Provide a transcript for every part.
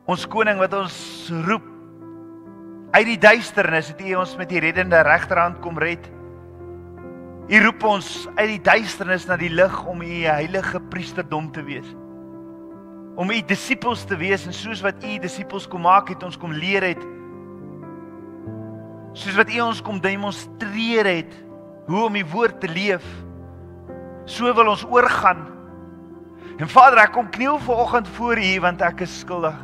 Ons koning wat ons roep uit die duisternis, het U ons met die reddende regterhand kom red. U roep ons uit die duisternis na die lig om U heilige priesterdom te wees. Om U disippels te wees en soos wat U disippels kom maak het, ons kom leer het. Soos wat U ons kom demonstreer het, hoe om U woord te leef. So wil ons oorgaan. En Vader, ek kom kniel vanoggend voor U, want ek is skuldig.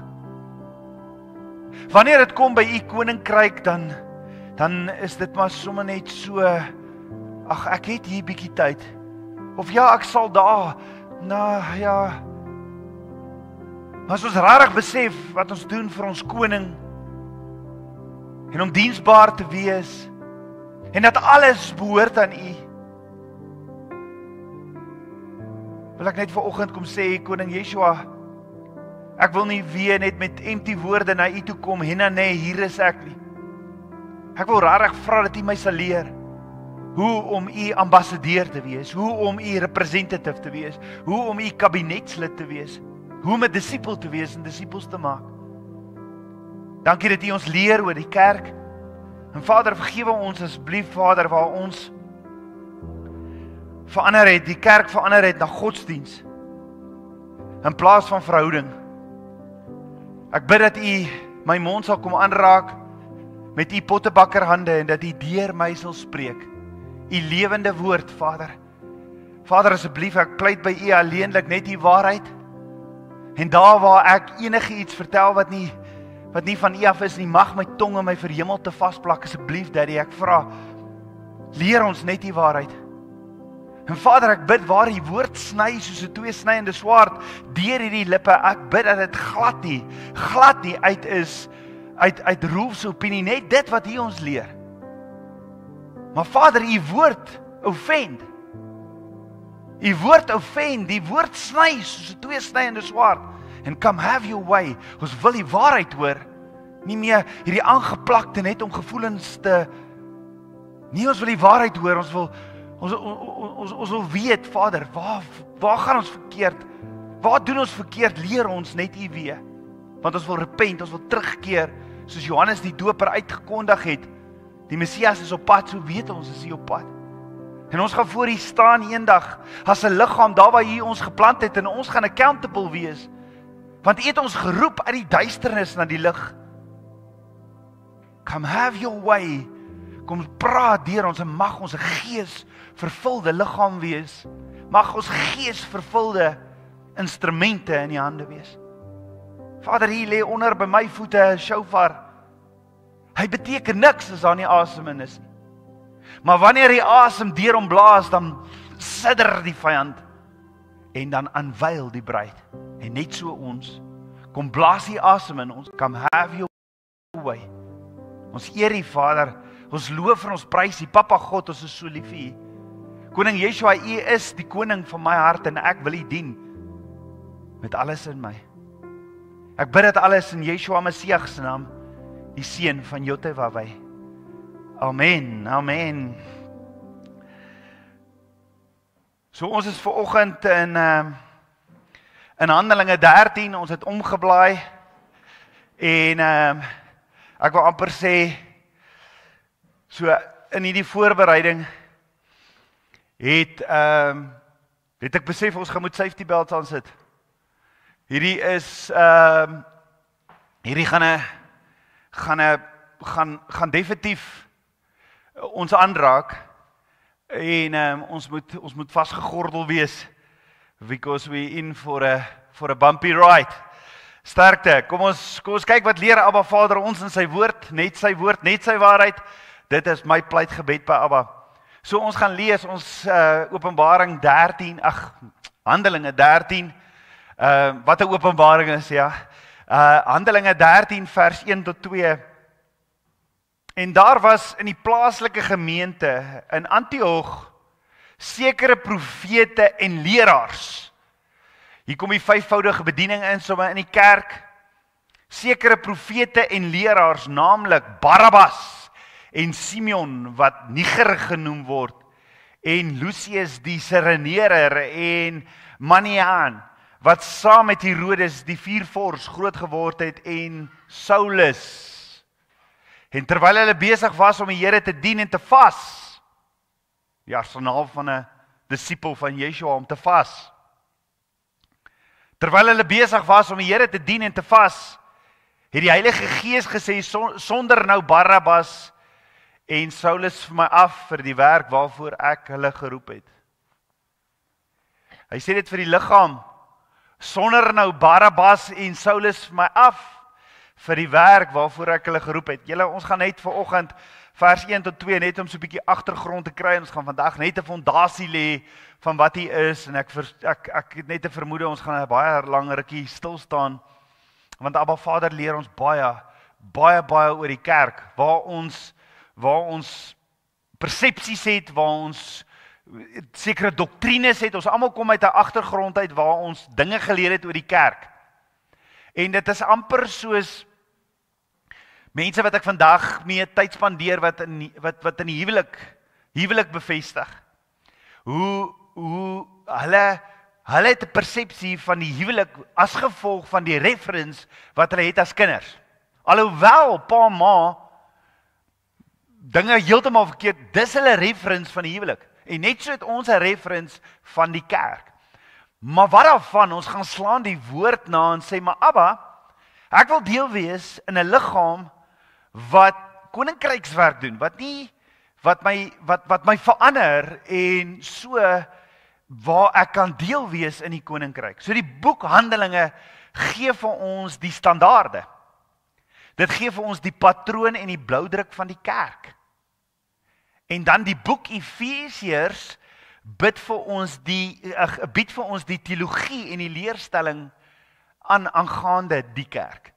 Wanneer dit kom by U koninkryk, dan is dit maar sommer net so, ag, ek het hier bietjie tyd. Of ja, ek sal daar, ja. Maar as ons regtig besef wat ons doen vir ons koning, en om diensbaar te wees, en dat alles behoort aan U, wil ek net vanoggend kom sê, koning Yeshua, ek wil nie weer net met empty woorde na U toe kom, en nee, hier is ek nie. Ek wil regtig vra dat U my sal leer, hoe om U ambassadeur te wees, hoe om U representative te wees, hoe om U kabinetslid te wees, hoe om 'n disipel te wees en disippels te maak. Dankie dat U ons leer oor die kerk. En Vader, vergewe ons asseblief, Vader, waar ons verander het, die kerk verander het na godsdiens, in plaas van verhouding. Ek bid dat U my mond sal kom aanraak met U pottebakkerhande en dat U deur my sal spreek. U lewende woord, Vader. Vader, asseblief, ek pleit by U alleenlik net U waarheid. En daar waar ek enige iets vertel wat nie van U af is nie, mag my tong in my verhemel te vasplak, asseblief, Daddy, ek vra, leer ons net U waarheid. En Vader, ek bid waar die woord sny soos 'n tweesnydende swaard deur hierdie lippe, ek bid dat dit glad nie uit is uit Rolf se opinie, net dit wat U ons leer. Maar Vader, U woord offend. U woord offend, die woord sny soos 'n tweesnydende swaard. En come have your way. Ons wil die waarheid hoor, nie meer hierdie aangeplakte net om gevoelens te. Nie, ons wil die waarheid hoor, ons wil weet, Vader, waar gaan ons verkeerd? Waar doen ons verkeerd? Leer ons net U weer. Want ons wil repent, ons wil terugkeer, soos Johannes die Doper uitgekondig het. Die Messias is op pad, so weet ons is hy op pad. En ons gaan voor U staan eendag, as 'n liggaam, daar waar U ons geplant het, en ons gaan accountable wees. Want U het ons geroep uit die duisternis na die lig. Come have your way. Kom praat deur ons en mag ons 'n gees vervulde liggaam wees. Mag ons gees vervulde instrumente in die hande wees. Vader, hier lê onder by my voete 'n shofar. Hy beteken niks as daar nie asem in is nie. Maar wanneer die asem deur hom blaas, dan sidder die vyand en dan aanwyl die bruid. En net so ons, kom blaas die asem in ons, come have your way. Ons eer U, Vader, ons loof en ons prys U, Papa God, ons is so lief vir U. Koning Yeshua, U is die koning van my hart en ek wil U dien met alles in my. Ek bid dit alles in Yeshua Messias se naam, die seun van Jotewawai. Amen, amen. So ons is vanoggend in Handelinge 13, ons het omgeblaai en ek wil amper sê, so in hierdie voorbereiding het ek besef ons gaan moet safety belts aan sit. Hierdie is hierdie gaan definitief ons aanraak en ons moet vasgegordel wees because we in for a bumpy ride. Sterkte. Kom ons kyk wat leer Abba Vader ons in sy woord, net sy waarheid. Dit is my pleitgebed by Abba. So ons gaan lees ons Openbaring 13, Handelinge 13. Wat 'n openbaring is, ja. Handelinge 13 vers 1 tot 2. En daar was in die plaaslike gemeente in Antioch sekere profete en leraars. Hier kom die vyfvoudige bediening in, sommer in die kerk. Sekere profete en leraars, naamlik Barabbas en Simeon, wat Niger genoem word, en Lucius die Sireneer en Maniaan, wat saam met Herodes die 4 vors groot geword het en Saulus. En terwyl hulle besig was om die Here te dien en te vas, die arsenaal van 'n disipel van Yeshua om te vas. Terwyl hulle besig was om die Here te dien en te vas, het die Heilige Gees gesê, sonder nou Barabbas en Saulus vir my af vir die werk waarvoor ek hulle geroep het. Hy sê dit vir die liggaam, sonder nou Barabbas en Saulus vir my af vir die werk waarvoor ek hulle geroep het. Julle, ons gaan net vanoggend vers 1 tot 2 net om so 'n bietjie agtergrond te kry. Ons gaan vandag net 'n fondasie lê van wat hier is en ek het net 'n vermoede ons gaan 'n baie lang rukkie stil staan. Want Abba Vader leer ons baie oor die kerk, waar ons persepsies het, waar ons sekere doktrines het. Ons almal kom uit 'n agtergrond uit waar ons dinge geleer het oor die kerk. En dit is amper soos mense wat ek vandag mee tyd spandeer wat in die huwelik bevestig. Hoe hulle het 'n persepsie van die huwelik as gevolg van die reference wat hulle het as kinders. Alhoewel pa ma dinge heeltemal verkeerd, dis hulle reference van die huwelik. En net so het ons 'n reference van die kerk. Maar wat daarvan, ons gaan slaan die woord na en sê, maar Abba, ek wil deel wees in 'n liggaam wat koninkrykswerk doen, wat my verander en so waar ek kan deel wees in die koninkryk. So die boek Handelinge gee vir ons die standaarde. Dit gee vir ons die patroon en die bloudruk van die kerk. En dan die boek Efesiërs bied vir ons die teologie en die leerstelling aangaande die kerk.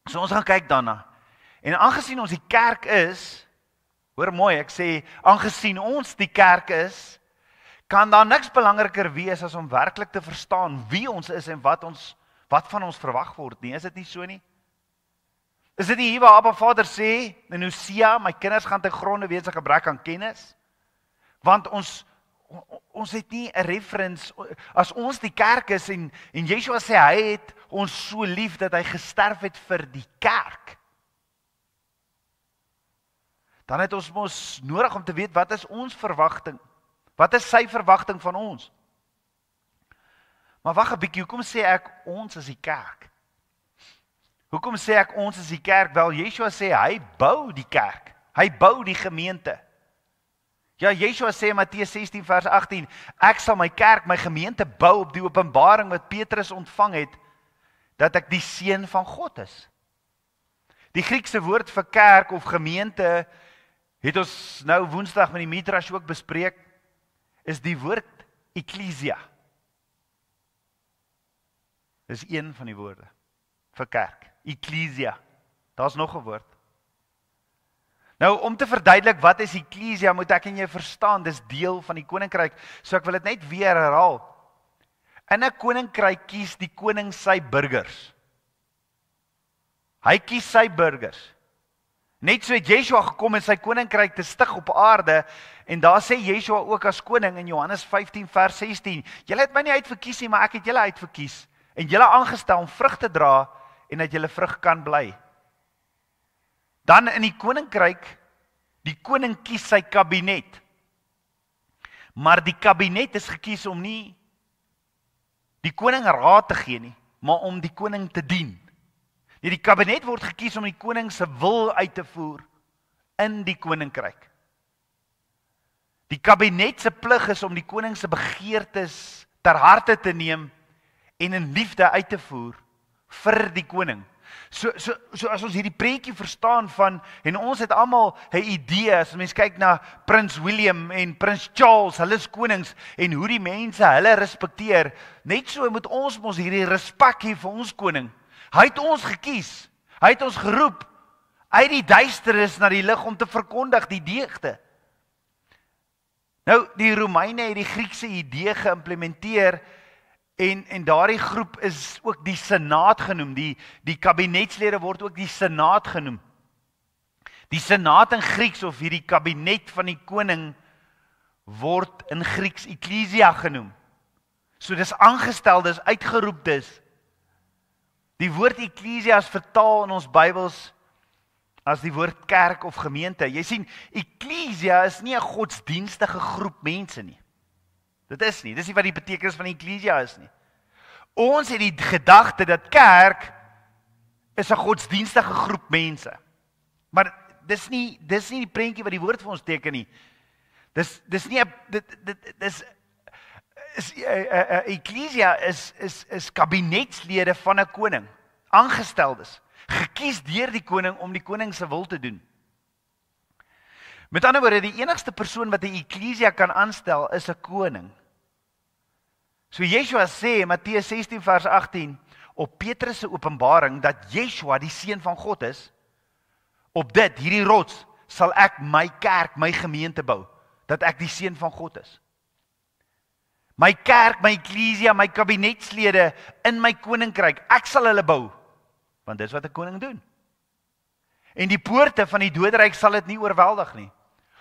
So ons gaan kyk daarna. En aangesien ons die kerk is, hoor mooi, ek sê, aangesien ons die kerk is, kan daar niks belangriker wees as om werklik te verstaan wie ons is en wat van ons verwag word nie. Is dit nie so nie? Is dit nie hier waar Abba Vader sê, in Hosea, my kinders gaan te gronde wees 'n gebrek aan kennis? Want ons het nie 'n reference, as ons die kerk is en Yeshua sê hy het ons so lief dat hy gesterf het vir die kerk. Dan het ons mos nodig om te weet wat is ons verwagting? Wat is sy verwagting van ons? Maar wag 'n bietjie, hoekom sê ek ons is die kerk? Hoekom sê ek ons is die kerk? Wel, Yeshua sê hy bou die kerk. Hy bou die gemeente. Ja, Yeshua sê in Matteus 16 vers 18, ek sal my kerk, my gemeente bou op die openbaring wat Petrus ontvang het, dat ek die seun van God is. Die Griekse woord vir kerk of gemeente, het ons nou Woensdag met die Midrash ook bespreek, is die woord Ecclesia. Dis een van die woorde vir kerk. Ecclesia. Daar's nog 'n woord. Nou, om te verduidelik wat is Ecclesia, moet ek en jy verstaan, dis deel van die koninkryk. So ek wil dit net weer herhaal. In 'n koninkryk kies die koning sy burgers. Hy kies sy burgers. Net so het Yeshua gekom in sy koninkryk te stig op aarde, en daar sê Yeshua ook as koning in Johannes 15 vers 16, julle het my nie uitverkies nie, maar ek het julle uitverkies, en julle aangestel om vrug te dra, en dat julle vrug kan bly. Dan in die koninkryk, die koning kies sy kabinet. Maar die kabinet is gekies om nie die koning raad te gee nie, maar om die koning te dien. Die kabinet word gekies om die koning se wil uit te voer in die koninkryk. Die kabinet se plig is om die koning se begeertes ter harte te neem en in liefde uit te voer vir die koning. So as ons hierdie preetjie verstaan van, en ons het almal 'n idee, as mens kyk na Prins William en Prins Charles, hulle is konings, en hoe die mense hulle respekteer, net so moet ons mos hierdie respek hê vir ons koning. Hy het ons gekies, hy het ons geroep, uit die duisternis na die lig om te verkondig die deugde. Nou, die Romeine het die Griekse idee geïmplementeer, en daardie groep is ook die senaat genoem, die kabinetslede word ook die senaat genoem. Die senaat in Grieks, of hierdie kabinet van die koning, word in Grieks Ecclesia genoem. So dis aangesteldes, uitgeroeptes. Die woord eklesia is vertaal in ons Bybels as die woord kerk of gemeente. Jy sien, eklesia is nie 'n godsdienstige groep mense nie. Dit is nie. Dis nie wat die betekenis van eklesia is nie. Ons het die gedagte dat kerk is 'n godsdienstige groep mense. Maar dis nie die prentjie wat die woord vir ons teken nie. Dis nie eklesia is kabinetslede van 'n koning, aangesteldes, gekies deur die koning om die koning se wil te doen. Met ander woorde, die enigste persoon wat 'n eklesia kan aanstel is 'n koning. So Yeshua sê, Matteus 16 vers 18, op Petrus se openbaring dat Yeshua die seun van God is, op hierdie rots sal ek my kerk, my gemeente bou, dat ek die seun van God is. My kerk, my eklesia, my kabinetslede in my koninkryk, ek sal hulle bou, want dis wat 'n koning doen. En die poorte van die doderyk sal dit nie oorweldig nie.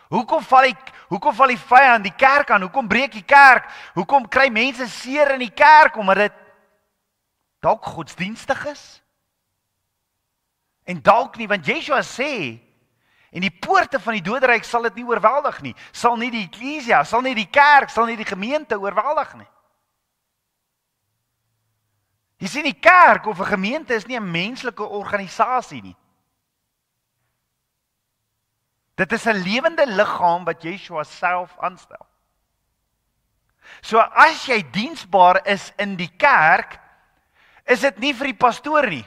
Hoekom val die vyand die kerk aan? Hoekom breek die kerk? Hoekom kry mense seer in die kerk? Omdat dit dalk godsdienstig is? En dalk nie, want Yeshua sê, en die poorte van die doderyk sal dit nie oorweldig nie. Sal nie die eklesia, sal nie die kerk, sal nie die gemeente oorweldig nie. Jy sien, die kerk of 'n gemeente is nie 'n menslike organisasie nie. Dit is 'n lewende liggaam wat Yeshua self aanstel. So as jy diensbaar is in die kerk, is dit nie vir die pastoor nie.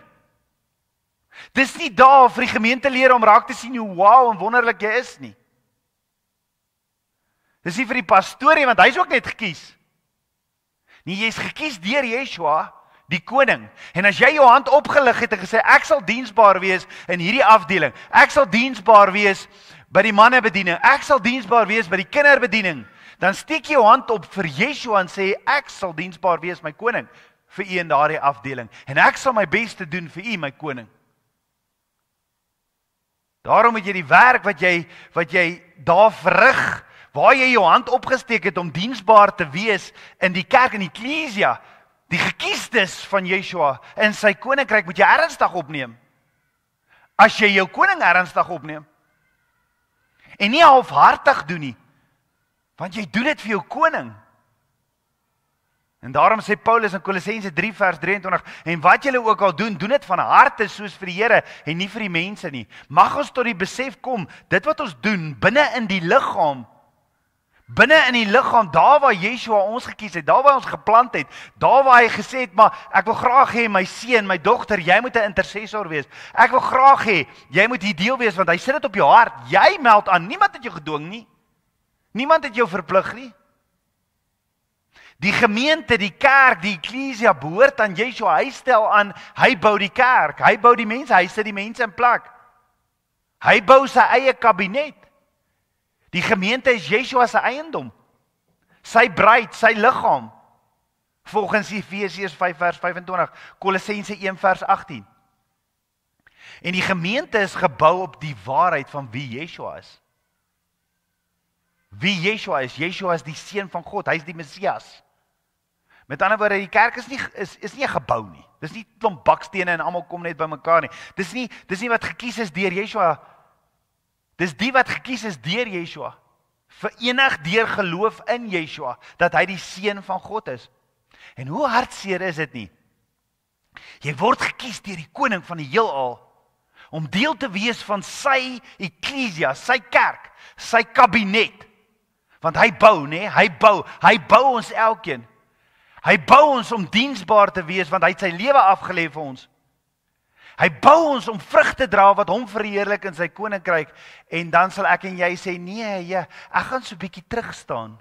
Dis nie daar vir die gemeentelede om raak te sien hoe wow en wonderlik jy is nie. Dis nie vir die pastoor nie, want hy is ook net gekies. Nee, jy is gekies deur Yeshua, die koning. En as jy jou hand opgelig het en gesê, ek sal diensbaar wees in hierdie afdeling, ek sal diensbaar wees by die mannebediening, ek sal diensbaar wees by die kinderbediening, dan steek jy jou hand op vir Yeshua en sê, ek sal diensbaar wees, my koning, vir u in daardie afdeling. En ek sal my bes te doen vir u, my koning. Daarom het jy die werk wat jy daar verrig, waar jy jou hand opgesteek het om diensbaar te wees in die kerk, in die eklesia, die gekiesdes van Yeshua in sy koninkryk, moet jy ernstig opneem. As jy jou koning ernstig opneem. En nie halfhartig doen nie, want jy doen dit vir jou koning. En daarom sê Paulus in Kolossense 3 vers 23, en wat julle ook al doen, doen dit van harte soos vir die Here en nie vir die mense nie. Mag ons tot die besef kom, dit wat ons doen, binne in die liggaam, daar waar Yeshua ons gekies het, daar waar ons geplant het, daar waar hy gesê het, maar ek wil graag hê my seun, my dogter, jy moet 'n intercessor wees. Ek wil graag hê, jy moet hier deel wees, want hy sit dit op jou hart. Jy meld aan, niemand het jou gedwing nie. Niemand het jou verplig nie. Die gemeente, die kerk, die eklesia behoort aan Yeshua. Hy stel aan, hy bou die kerk, hy bou die mense, hy sit die mense in plek. Hy bou sy eie kabinet. Die gemeente is Yeshua se eiendom. Sy bruid, sy liggaam. Volgens Efesiërs 5 vers 25, Kolossense 1 vers 18. En die gemeente is gebou op die waarheid van wie Yeshua is. Wie Yeshua is die seun van God, hy is die Messias. Met ander woorde, die kerk is nie 'n gebou nie. Dis nie klomp bakstene en almal kom net by mekaar nie. Dis nie wat gekies is deur Yeshua. Dis die wat gekies is deur Yeshua. Verenig deur geloof in Yeshua, dat hy die seun van God is. En hoe hartseer is dit nie? Jy word gekies deur die koning van die heelal, om deel te wees van sy eklesia, sy kerk, sy kabinet. Want hy bou, hy bou ons elkeen. Hy bou ons om diensbaar te wees, want hy het sy lewe afgelê vir ons. Hy bou ons om vrug te dra wat hom verheerlik in sy koninkryk. En dan sal ek en jy sê, nee, ek gaan so 'n bietjie terugstaan.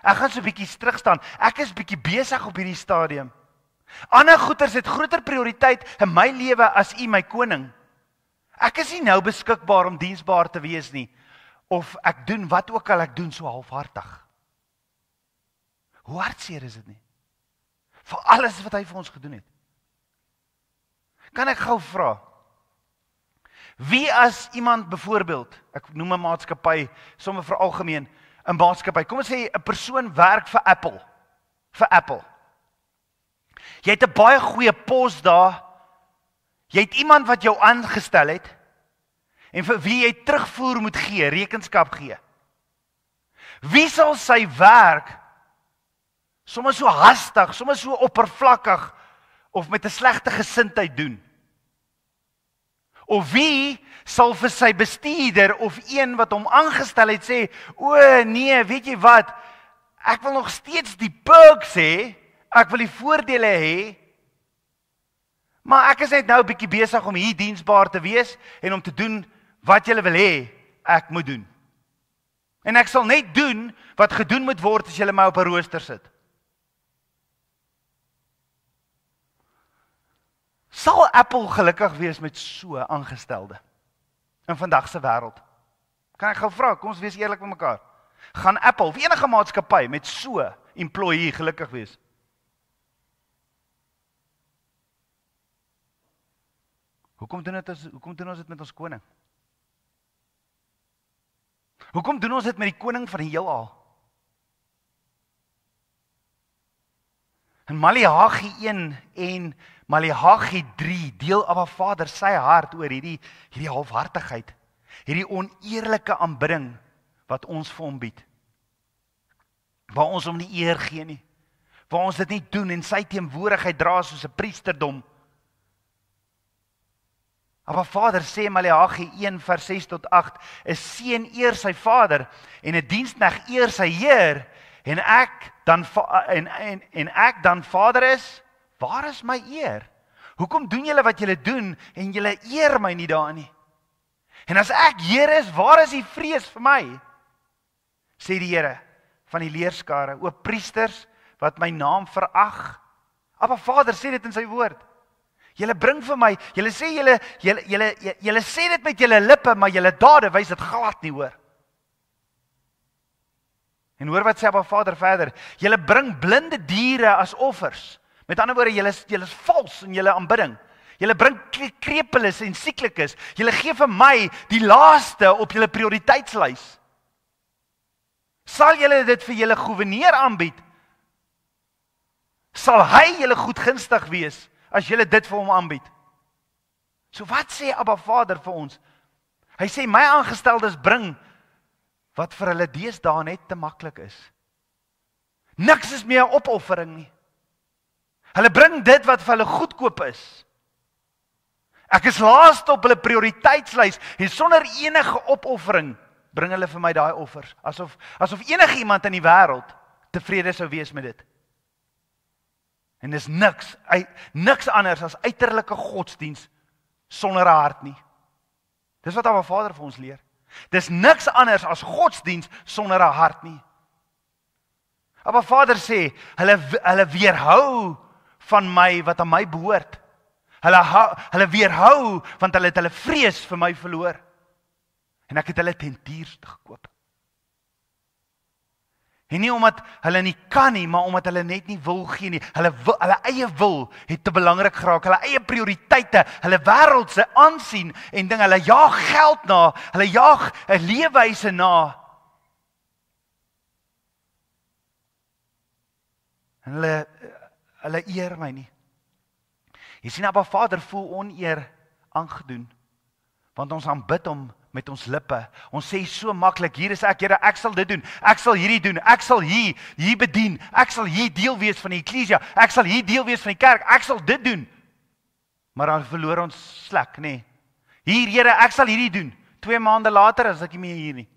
Ek is bietjie besig op hierdie stadium. Ander goeters het groter prioriteit in my lewe as u, my koning. Ek is nie nou beskikbaar om diensbaar te wees nie. Of ek doen wat ook al ek doen so halfhartig. Hoe hartseer is dit nie? Vir alles wat hy vir ons gedoen het. Kan ek gou vra? Wie as iemand byvoorbeeld, ek noem 'n maatskappy, sommer vir algemeen, 'n maatskappy, kom ons sê 'n persoon werk vir Apple. vir Apple. Jy het 'n baie goeie pos daar. Jy het iemand wat jou aangestel het en vir wie jy terugvoer moet gee, rekenskap gee. Wie sal sy werk soms so hastig, soms so oppervlakkig of met 'n slegte gesindheid doen? Of wie sal vir sy bestuurder of een wat hom aangestel het sê, o nee, weet jy wat, ek wil nog steeds die perks hê, ek wil die voordele hê, maar ek is net nou 'n bietjie besig om hier diensbaar te wees en om te doen wat julle wil hê ek moet doen. En ek sal net doen wat gedoen moet word as julle my op 'n rooster sit. Sal Apple gelukkig wees met so aangestelde in vandag se wêreld? Kan ek gou vra, kom ons wees eerlik met mekaar. Gaan Apple of enige maatskappy met so employee gelukkig wees? Hoekom doen ons dit met ons koning? Hoekom doen ons dit met die koning van die heelal? In Maleagi 1 en Maleagi 3 deel Abba Vader sy hart oor hierdie halfhartigheid, hierdie oneerlike aanbidding wat ons vir hom bied. Waar ons hom nie eer gee nie, waar ons dit nie doen en sy teenwoordigheid dra soos 'n priesterdom. Abba Vader sê in Maleagi 1 vers 6 tot 8, 'n seun eer sy vader en 'n diensknegt eer sy heer, en ek dan vader is, waar is my eer? Hoekom doen julle wat julle doen en julle eer my nie daarin nie? En as ek Heer is, waar is die vrees vir my? Sê die Here van die leerskare, o priesters wat my naam verag. Abba Vader sê dit in sy woord. Julle bring vir my, julle sê julle sê dit met julle lippe, maar julle dade wys dit glad nie, hoor. En hoor wat sê Abba Vader verder, julle bring blinde diere as offers. Met ander woorde, julle is vals in julle aanbidding. Julle bring krepeles en sieklikes. Julle gee vir my die laaste op julle prioriteitslys. Sal julle dit vir julle goewerneur aanbied? Sal hy julle goedgunstig wees as julle dit vir hom aanbied? So wat sê Abba Vader vir ons? Hy sê my aangesteldes bring wat vir hulle deesdae net te maklik is. Niks is meer 'n opoffering nie. Hulle bring dit wat vir hulle goedkoop is. Ek is laaste op hulle prioriteitslys en sonder enige opoffering bring hulle vir my daai offers. Asof enige iemand in die wêreld tevrede sou wees met dit. En dis niks anders as uiterlike godsdiens sonder 'n hart nie. Dis wat Abba Vader vir ons leer. Dis niks anders as godsdiens sonder 'n hart nie. Abba Vader sê, hulle weerhou van my wat aan my behoort. Hulle weerhou want hulle het hulle vrees vir my verloor. En ek het hulle ten duurste gekoop. En nie omdat hulle nie kan nie, maar omdat hulle net nie wil gee nie. Hulle eie wil het te belangrik geraak, hulle eie prioriteite, hulle wêreldse aansien en dinge, hulle jaag geld na, hulle jaag 'n leefwyse na. En hulle eer my nie. Jy sien, Abba Vader voel oneer aangedoen, want ons aanbid hom met ons lippe. Ons sê so maklik, hier is ek, Here, ek sal dit doen, ek sal hierdie doen, ek sal hier bedien, ek sal hier deel wees van die eklesia, ek sal hier deel wees van die kerk, ek sal dit doen. Maar dan verloor ons slek, nê. Hier, Here, ek sal hierdie doen. 2 maande later is ek nie meer hier nie.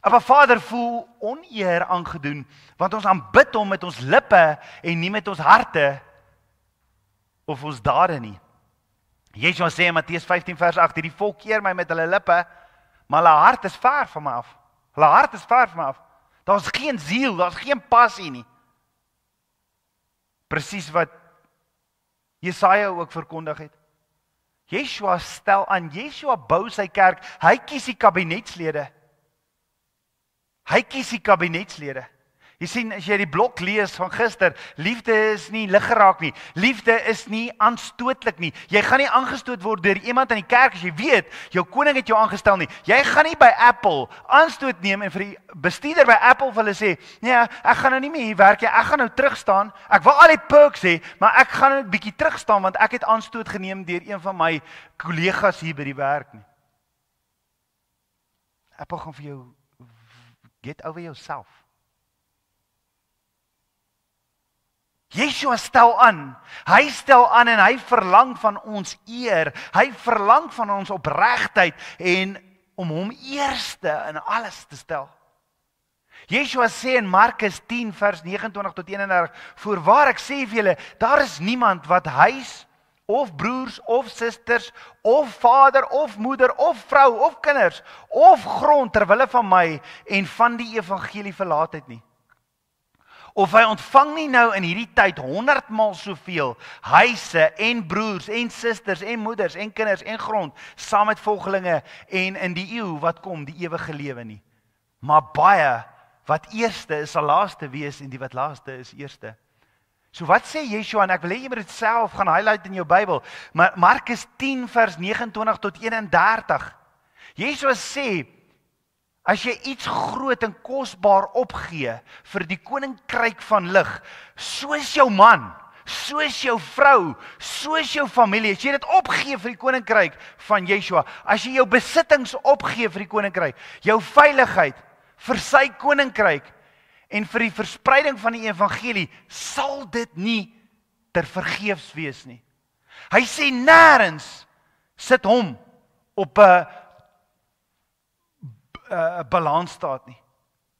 Abba Vader voel oneer aangedoen, want ons aanbid hom met ons lippe en nie met ons harte of ons dade nie. Yeshua sê in Matteus 15 vers 8, hierdie volk eer my met hulle lippe, maar hulle hart is ver van my af. Hulle hart is ver van my af. Daar's geen siel, daar's geen passie nie. Presies wat Jesaja ook verkondig het. Yeshua stel aan, Yeshua bou sy kerk, hy kies die kabinetslede. Jy sien, as jy die blok lees van gister, liefde is nie lig geraak nie. Liefde is nie aanstootlik nie. Jy gaan nie aangestoot word deur iemand in die kerk as jy weet, jou koning het jou aangestel nie. Jy gaan nie by Apple aanstoot neem en vir die bestuurder by Apple vir hulle sê, nee, ek gaan nou nie meer hier werk nie, ek gaan nou terugstaan. Ek wil al die perks hê, maar ek gaan nou 'n bietjie terugstaan want ek het aanstoot geneem deur een van my kollegas hier by die werk nie. Apple gaan vir jou get over yourself. Yeshua stel aan, hy stel aan en hy verlang van ons eer, hy verlang van ons opregtheid en om hom eerste in alles te stel. Yeshua sê in Markus 10 vers 29 tot 31, voorwaar ek sê vir julle, daar is niemand wat huis of broers of susters of vader of moeder of vrou of kinders of grond ter wille van my en van die evangelie verlaat het nie. Of hy ontvang nie nou in hierdie tyd 100 maal soveel huise en broers en susters en moeders en kinders en grond saam met volgelinge en in die eeu wat kom die ewige lewe nie. Maar baie wat eerste is sal laaste wees en die wat laaste is eerste. So wat sê Yeshua en ek wil hê jy moet dit self gaan highlight in jou Bybel. Maar Markus 10 vers 29 tot 31. Yeshua sê as jy iets groot en kosbaar opgee vir die koninkryk van lig, soos jou man, soos jou vrou, soos jou familie, as jy dit opgee vir die koninkryk van Yeshua, as jy jou besittings opgee vir die koninkryk, jou veiligheid vir sy koninkryk en vir die verspreiding van die evangelie, sal dit nie ter vergeefs wees nie. Hy sê nêrens sit hom op 'n balansstaat nie.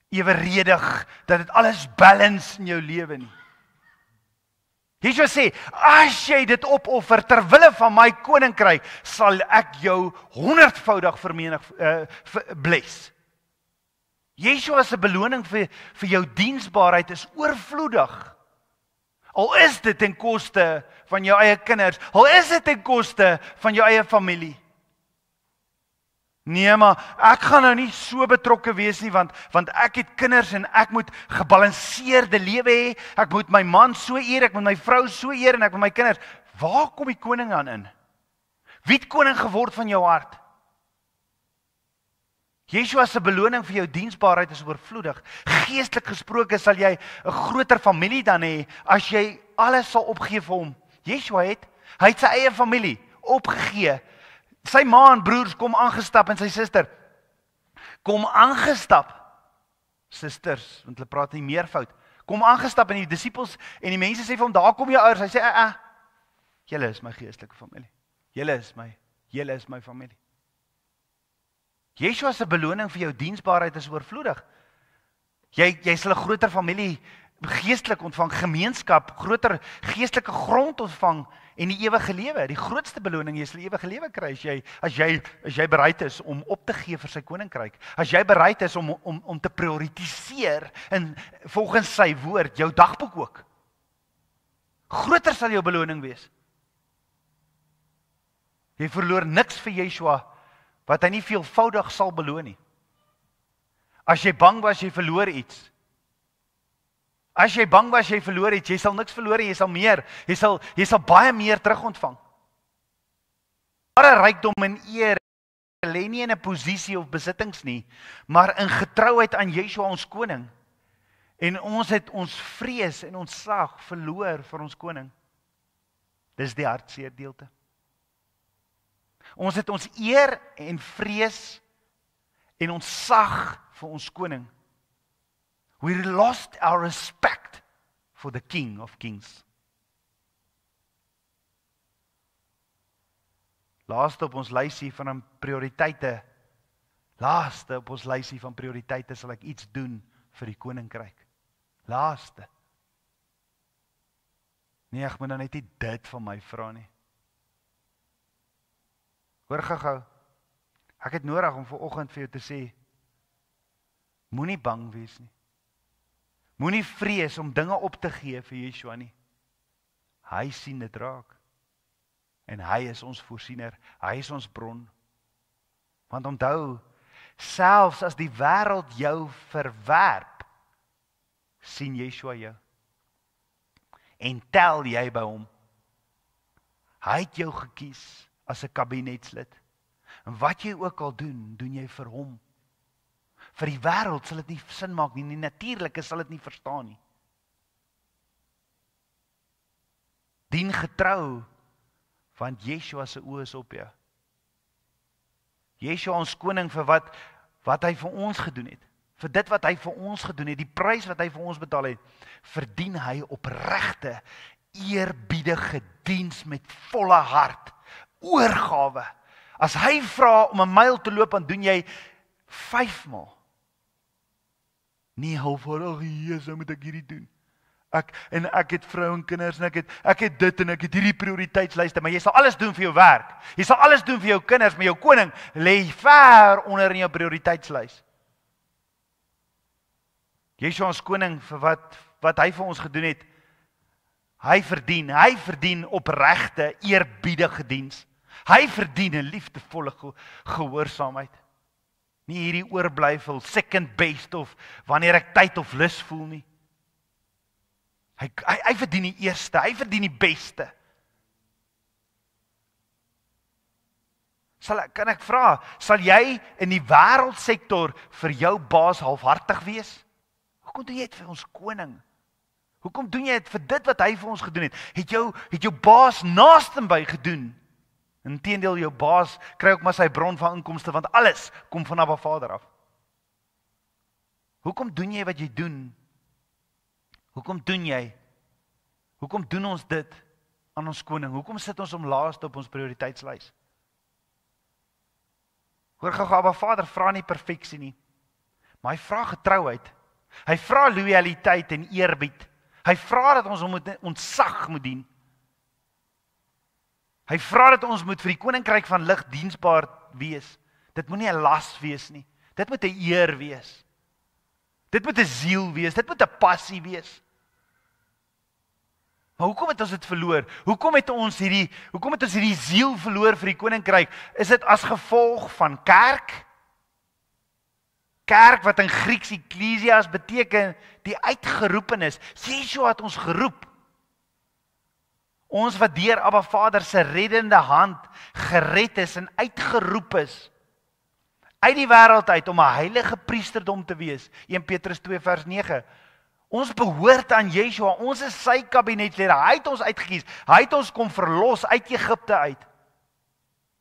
Eweredig dat dit alles balance in jou lewe nie. Yeshua sê, as jy dit opoffer ter wille van my koninkryk, sal ek jou 100voudig bless. Yeshua se beloning vir jou diensbaarheid is oorvloedig. Al is dit ten koste van jou eie kinders, al is dit ten koste van jou eie familie. Nee, maar ek gaan nou nie so betrokke wees nie, want ek het kinders en ek moet gebalanseerde lewe hê, ek moet my man so eer, ek moet my vrou so eer en ek moet my kinders. Waar kom die koning aan in? Wie het koning geword van jou hart? Yeshua se beloning vir jou diensbaarheid is oorvloedig. Geestelik gesproke sal jy 'n groter familie dan hê, as jy alles sal opgee vir hom. Yeshua het sy eie familie opgegee. Sy ma en broers kom aangestap en sy suster kom aangestap. Susters, want hulle praat nie meervoud. Kom aangestap en die disippels en die mense sê vir hom, daar kom jou ouers. Hy sê, julle is my geestelike familie. Julle is my familie. Yeshua se beloning vir jou diensbaarheid is oorvloedig. Jy sal 'n groter familie geestelik ontvang, gemeenskap, groter geestelike grond ontvang en die ewige lewe. Die grootste beloning, jy sal ewige lewe kry as jy bereid is om op te gee vir sy koninkryk. As jy bereid is om te prioritiseer en volgens sy woord jou dagboek ook. Groter sal jou beloning wees. Jy verloor niks vir Yeshua wat hy nie veelvoudig sal beloon nie. As jy bang was jy verloor iets. As jy bang was jy verloor iets, jy sal niks verloor nie, jy sal meer. Jy sal baie meer terug ontvang. Ware rykdom en eer lê nie in 'n posisie of besittings nie, maar in getrouheid aan Yeshua ons koning. En ons het ons vrees en ons sag verloor vir ons koning. Dis die hartseer deelte. Ons het ons eer en vrees en ons sag vir ons koning. We lost our respect for the King of Kings. Laaste op ons lysie van prioriteite. Laaste op ons lysie van prioriteite sal ek iets doen vir die koninkryk. Laaste. Nee, ek moet nou net nie dit van my vra nie. Hoor gou-gou. Ek het nodig om vanoggend vir jou te sê, moenie bang wees nie. Moenie vrees om dinge op te gee vir Yeshua nie. Hy sien dit raak. En hy is ons voorsiener, hy is ons bron. Want onthou, selfs as die wêreld jou verwerp, sien Yeshua jou. En tel jy by hom. Hy het jou gekies as 'n kabinetslid. En wat jy ook al doen, doen jy vir hom. Vir die wêreld sal dit nie sin maak nie, die natuurlike sal dit nie verstaan nie. Dien getrou, want Yeshua se oë is op jou. Yeshua ons koning vir wat hy vir ons gedoen het. Vir dit wat hy vir ons gedoen het, die prys wat hy vir ons betaal het, verdien hy opregte, eerbiedige diens met volle hart, oorgawe. As hy vra om 'n myl te loop, dan doen jy 5 maal. Nie halfvaardig, Jesus, nou moet ek hierdie doen. Ek het vrou en kinders, en ek het dit, en ek het hierdie prioriteitslyste, maar jy sal alles doen vir jou werk. Jy sal alles doen vir jou kinders, maar jou koning lê ver onder in jou prioriteitslys. Yeshua ons koning vir wat hy vir ons gedoen het, hy verdien opregte, eerbiedige diens. Hy verdien 'n liefdevolle gehoorsaamheid. Nie hierdie oorblyfsel, second best of wanneer ek tyd of lus voel nie. Hy verdien die eerste, hy verdien die beste. Kan ek vra, sal jy in die wêreldsektor vir jou baas halfhartig wees? Hoekom doen jy dit vir ons koning? Hoekom doen jy dit vir dit wat hy vir ons gedoen het? Het jou baas naaste by gedoen? Inteendeel, jou baas kry ook maar sy bron van inkomste, want alles kom van Abba Vader af. Hoekom doen jy wat jy doen? Hoekom doen ons dit aan ons koning? Hoekom sit ons hom laaste op ons prioriteitslys? Hoor gou, Abba Vader vra nie perfeksie nie, maar hy vra getrouheid. Hy vra loyaliteit en eerbied. Hy vra dat ons hom met ontzag moet dien. Hy vra dat ons moet vir die koninkryk van lig diensbaar wees. Dit moet nie 'n las wees nie. Dit moet 'n eer wees. Dit moet 'n siel wees. Dit moet 'n passie wees. Maar hoekom het ons dit verloor? Hoekom het ons hierdie siel verloor vir die koninkryk? Is dit as gevolg van kerk? Kerk wat in Grieks Ekklesias beteken die uitgeroepenis. Yeshua het ons geroep. Ons wat deur Abba Vader se reddende hand gered is en uitgeroep is uit die wêreld uit om 'n heilige priesterdom te wees. 1 Petrus 2 vers 9. Ons behoort aan Yeshua, ons is sy kabinetlede. Hy het ons uitgekies. Hy het ons kom verlos uit Egipte uit.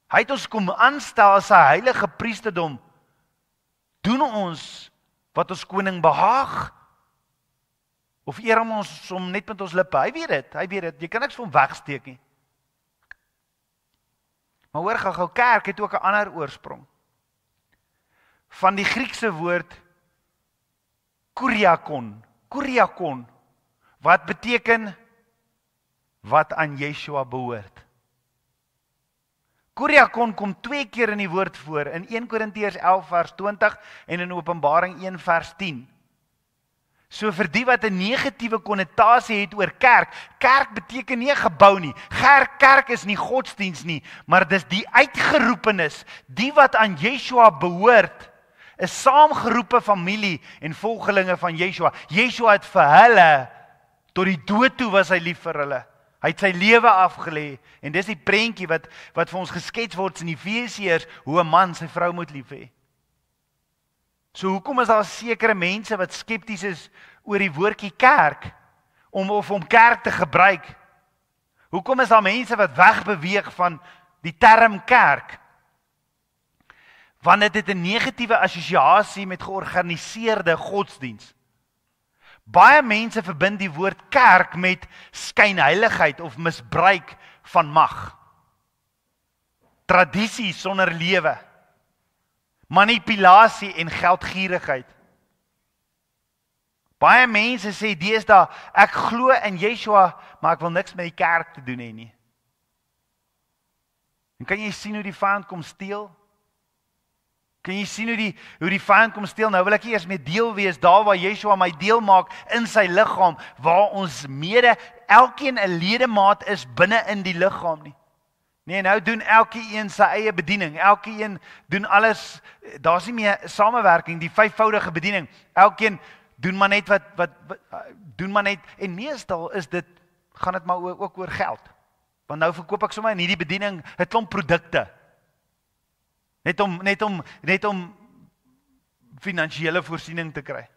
Hy het ons kom aanstel as 'n heilige priesterdom. Doen ons wat ons koning behaag? Of eer ons hom net met ons lippe? Hy weet dit. Jy kan niks vir hom wegsteek nie. Maar hoor gou, kerk het ook 'n ander oorsprong. Van die Griekse woord kuriakon, wat beteken wat aan Yeshua behoort. Kuriakon kom 2 keer in die woord voor, in 1 Korintiërs 11 vers 20 en in Openbaring 1 vers 10. So vir die wat 'n negatiewe konnotasie het oor kerk beteken nie 'n gebou nie. Kerk is nie godsdiens nie, maar dis die uitgeroepenis, die wat aan Yeshua behoort, is saamgeroepe familie en volgelinge van Yeshua. Yeshua het vir hulle, tot die dood toe was hy lief vir hulle. Hy het sy lewe afgelê, en dis die prentjie wat vir ons geskets word in Efesiërs, hoe 'n man sy vrou moet lief hê. So hoekom is daar sekere mense wat skepties is oor die woordjie kerk, om kerk te gebruik? Hoekom is daar mense wat wegbeweeg van die term kerk? Want dit het 'n negatiewe assosiasie met georganiseerde godsdiens. Baie mense verbind die woord kerk met skynheiligheid of misbruik van mag. Tradisie sonder lewe. Manipulasie en geldgierigheid. Baie mense sê deesdae, ek glo in Yeshua, maar ek wil niks met die kerk te doen hê nie. En kan jy sien hoe die vyand kom steel? Kan jy sien hoe die vyand kom steel? Nou wil ek eers mee deel wees, daar waar Yeshua my deel maak in sy liggaam, waar ons elkeen 'n ledemaat is binne in die liggaam nie. Nee, nou doen elkeen sy eie bediening. Elkeen doen alles, daar's nie meer samewerking, die 5voudige bediening. Elkeen doen maar net doen maar net, en meestal gaan dit maar ook oor geld. Want nou verkoop ek sommer in hierdie bediening 'n klomp produkte. Net om finansiële voorsiening te kry.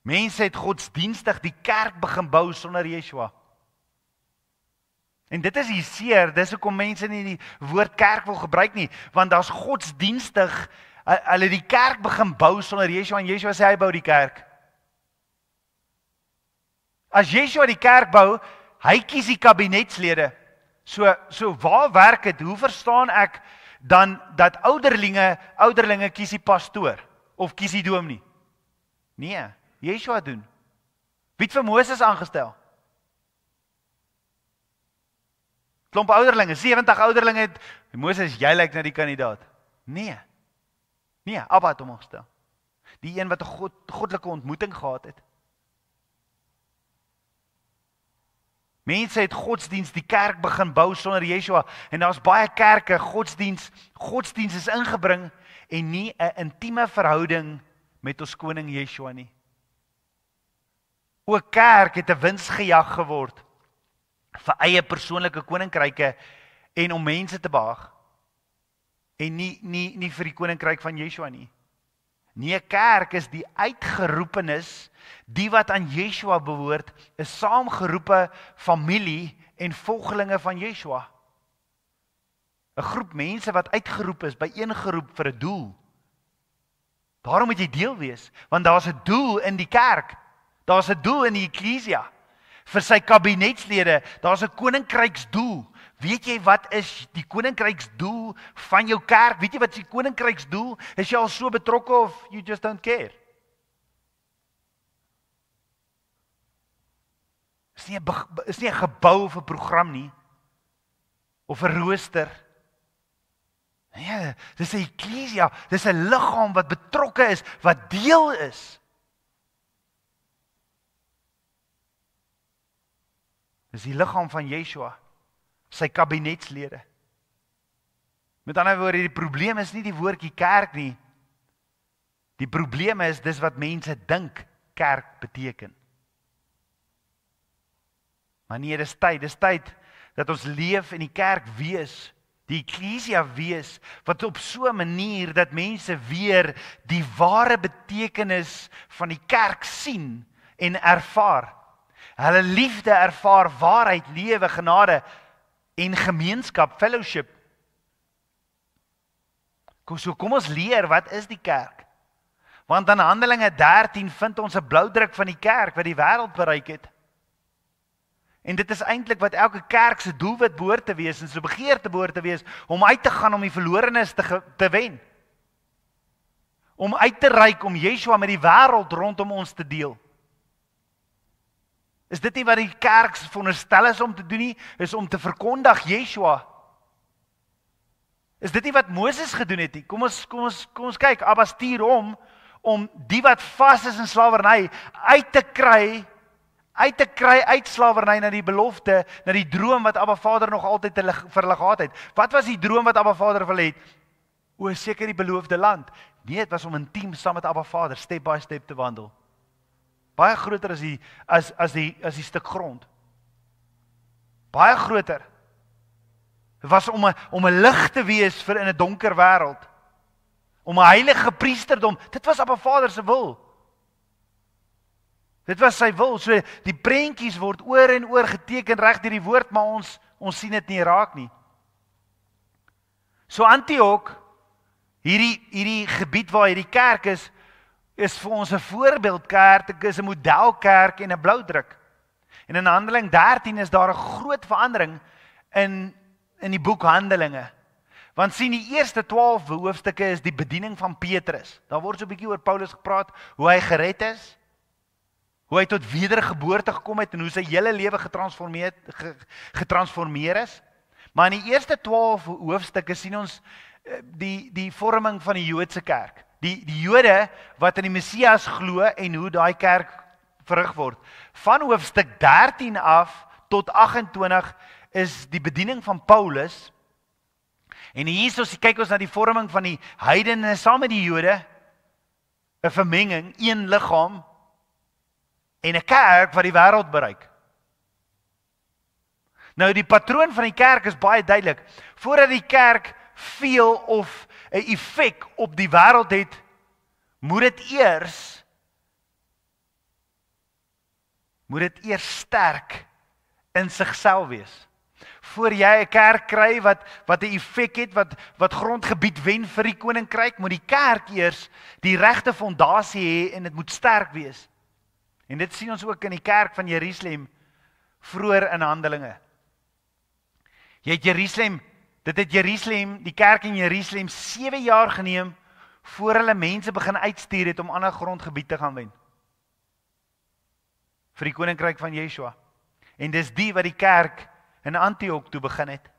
Mense het godsdienstig die kerk begin bou sonder Yeshua. En dit is hier seer, dis hoekom mense nie die woord kerk wil gebruik nie, want daar's godsdienstig, hulle die kerk begin bou sonder Yeshua, en Yeshua sê hy bou die kerk. As Yeshua die kerk bou, hy kies die kabinetslede. So waar werk dit? Hoe verstaan ek dan dat ouderlinge kies die pastoor of kies die dominee? Nee, Yeshua doen. Wie het vir Moses aangestel? Klomp ouderlinge, 70 ouderlinge het Moses, jy lyk na die kandidaat. Nee, Abba het hom aangestel. Die een wat 'n goddelike ontmoeting gehad het. Mense het godsdiens die kerk begin bou sonder Yeshua, en daar's baie kerke, godsdiens is ingebring, en nie 'n intieme verhouding met ons koning Yeshua nie. Ook kerk het 'n winsgejag geword, vir eie persoonlike koninkryke, en om mense te behaag, en nie vir die koninkryk van Yeshua nie. Nee, kerk is die uitgeroepenis, die wat aan Yeshua behoort, is saamgeroepe familie en volgelinge van Yeshua. 'n Groep mense wat uitgeroep is, byeengeroep vir 'n doel. Daarom moet jy deel wees, want daar's 'n doel in die kerk. Daar's 'n doel in die eklesia. Vir sy kabinetslede, daar's 'n koninkryksdoel. Weet jy wat is die koninkryksdoel van jou kerk? Weet jy wat is die koninkryksdoel? Is jy al so betrokke of you just don't care? Is nie 'n gebou of 'n program nie, of 'n rooster. Nee, dis 'n eklesia, dis 'n liggaam wat betrokke is, wat deel is. Dis die liggaam van Yeshua, sy kabinetslede. Met ander woorde, die probleem is nie die woordjie kerk nie. Die probleem is, dis wat mense dink kerk beteken. Maar nee, dis tyd dat ons leef in die kerk wees, die eklesia wees, wat op so 'n manier dat mense weer die ware betekenis van die kerk sien en ervaar. Hulle liefde ervaar, waarheid, lewe, genade en gemeenskap, fellowship. Kom ons leer, wat is die kerk? Want in Handelinge 13 vind ons 'n bloudruk van die kerk wat die wêreld bereik het. En dit is eintlik wat elke kerk se doelwit behoort te wees, en sy begeerte behoort te wees, om uit te gaan om die verlorenes te wen. Om uit te reik, om Yeshua met die wêreld rondom ons te deel. Is dit nie wat die kerk veronderstel is om te doen nie? Is om te verkondig Yeshua. Is dit nie wat Moses gedoen het nie? Kom ons kyk, Abba stuur hom om die wat vas is in slawerny uit te kry uit slawerny na die belofte, na die droom wat Abba Vader nog altyd vir hulle gehad het. Wat was die droom wat Abba Vader wil hê? Seker die beloofde land. Nee, dit was om intiem saam met Abba Vader step by step te wandel. Baie groter as die stuk grond. Baie groter. Het was om 'n lig te wees vir in 'n donker wêreld. Om 'n heilige priesterdom. Dit was Abba Vader se wil. Dit was sy wil. So die prentjies word oor en oor geteken reg deur die woord, maar ons sien dit nie raak nie. So Antioch, hierdie gebied waar hierdie kerk is vir ons 'n voorbeeldkerk, dit is 'n modelkerk en 'n bloudruk. En in Handeling 13 is daar 'n groot verandering in die boek Handelinge. Want sien, die eerste 12 hoofstukke is die bediening van Petrus. Daar word so 'n bietjie oor Paulus gepraat, hoe hy gered is, hoe hy tot wedergeboorte gekom het en hoe sy hele lewe getransformeer is. Maar in die eerste 12 hoofstukke sien ons die vorming van die Joodse kerk. Die Jode wat in die Messias glo en hoe daai kerk verrig word. Van hoofstuk 13 af tot 28 is die bediening van Paulus. En hier kyk ons na die vorming van die heidene saam met die Jode. 'n vermenging, een liggaam en 'n kerk wat die wêreld bereik. Nou die patroon van die kerk is baie duidelik. Voordat die kerk veel of 'n effek op die wêreld het, moet dit eers sterk in sigself wees. Voor jy 'n kerk kry wat 'n effek het, wat grondgebied wen vir die koninkryk, moet die kerk eers die regte fondasie hê en dit moet sterk wees. En dit sien ons ook in die kerk van Jerusalem vroeër in Handelinge. Dit het die kerk in Jerusalem 7 jaar geneem voor hulle mense begin uitstuur het om ander grondgebied te gaan wen. Vir die koninkryk van Yeshua. En dis die wat die kerk in Antioch toe begin het.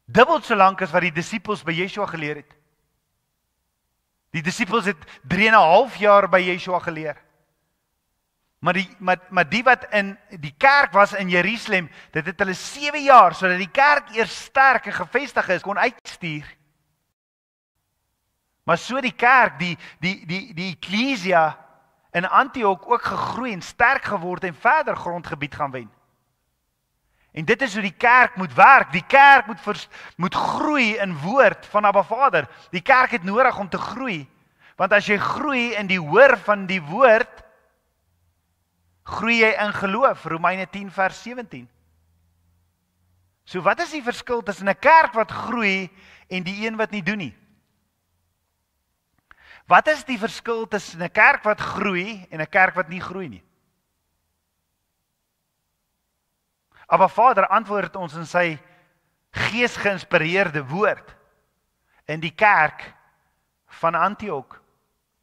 Dubbel so lank as wat die disippels by Yeshua geleer het. Die disippels het 3,5 jaar by Yeshua geleer. Maar die wat in die kerk was in Jerusalem, dit het hulle 7 jaar, sodat die kerk eers sterk en gevestig is, kon uitstuur. Maar so die kerk, die Ecclesia in Antioch ook gegroei en sterk geword en verder grondgebied gaan wen. En dit is hoe die kerk moet werk. Die kerk moet groei in woord van Abba Vader. Die kerk het nodig om te groei. Want as jy groei in die hoor van die woord, groei jy in geloof. Romeine 10 vers 17. So wat is die verskil tussen 'n kerk wat groei en die een wat nie doen nie? Wat is die verskil tussen 'n kerk wat groei en 'n kerk wat nie groei nie? Abba Vader antwoord ons in sy gees-geïnspireerde woord in die kerk van Antioch.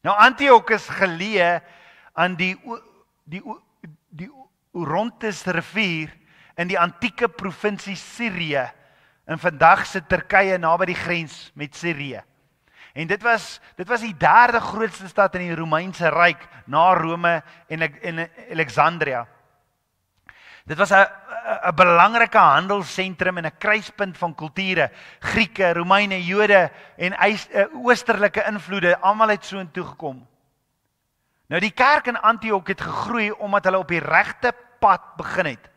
Nou Antioch is geleë aan die Orontes rivier in die antieke provinsie Sirië, in vandag se Turkye naby die grens met Sirië. En dit was die derde grootste stad in die Romeinse Ryk na Rome en Alexandria. Dit was 'n belangrike handelsentrum en 'n kruispunt van kulture. Grieke, Romeine, Jode en oosterlike invloede, almal het so intoe gekom. Nou die kerk in Antioch het gegroei omdat hulle op die regte pad begin het.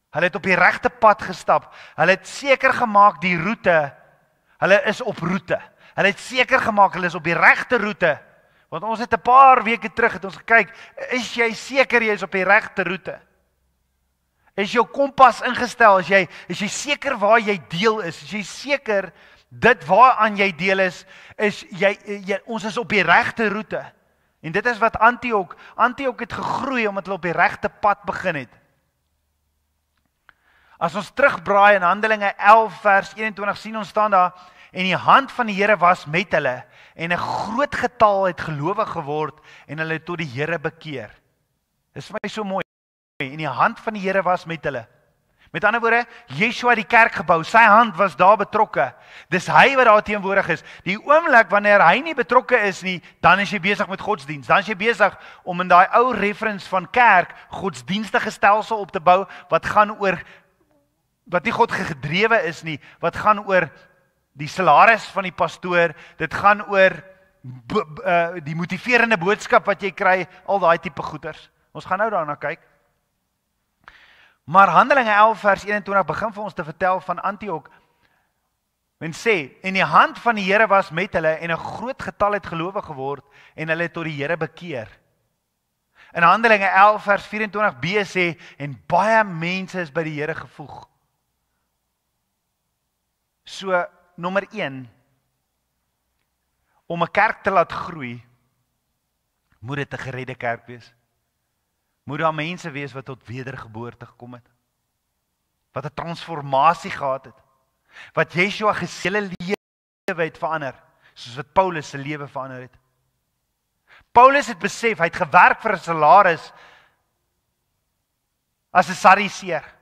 Hulle het op die regte pad gestap. Hulle het seker gemaak die roete, hulle is op roete. Hulle het seker gemaak hulle is op die regte roete. Want ons het 'n paar weke terug het ons gekyk, is jy seker jy is op die regte roete? Is jou kompas ingestel? Is jy seker waar jy deel is? Is jy seker dit waaraan jy deel is ons is op die regte roete? En dit is wat Antioch het gegroei omdat hulle op die regte pad begin het. As ons terugbraai in Handelinge 11 vers 21 sien ons staan daar, en die hand van die Here was met hulle en 'n groot getal het gelowig geword en hulle tot die Here bekeer. Dit is vir my so mooi. En die hand van die Here was met hulle. Met ander woorde, Yeshua het die kerk gebou, sy hand was daar betrokke. Dis hy wat daar teenwoordig is. Die oomblik wanneer hy nie betrokke is nie, dan is jy besig met godsdienst. Dan is jy besig om in daai ou reference van kerk godsdienstige stelsel op te bou wat gaan oor wat nie God gedrewe is nie, wat gaan oor die salaris van die pastoor, dit gaan oor die motiverende boodskap wat jy kry, al daai tipe goeders. Ons gaan nou daarna kyk. Maar Handelinge 11 vers 21 begin vir ons te vertel van Antioch. Men sê, en die hand van die Here was met hulle en 'n groot getal het gelowig geword en hulle het tot die Here bekeer. In Handelinge 11 vers 24b sê, en baie mense is by die Here gevoeg. So, nommer 1, om 'n kerk te laat groei, moet dit 'n geredde kerk wees. Moet daar mense wees wat tot wedergeboorte gekom het. Wat 'n transformasie gehad het. Wat Yeshua se hele lewe het verander, soos wat Paulus se lewe verander het. Paulus het besef, hy het gewerk vir 'n salaris as 'n Sariseer.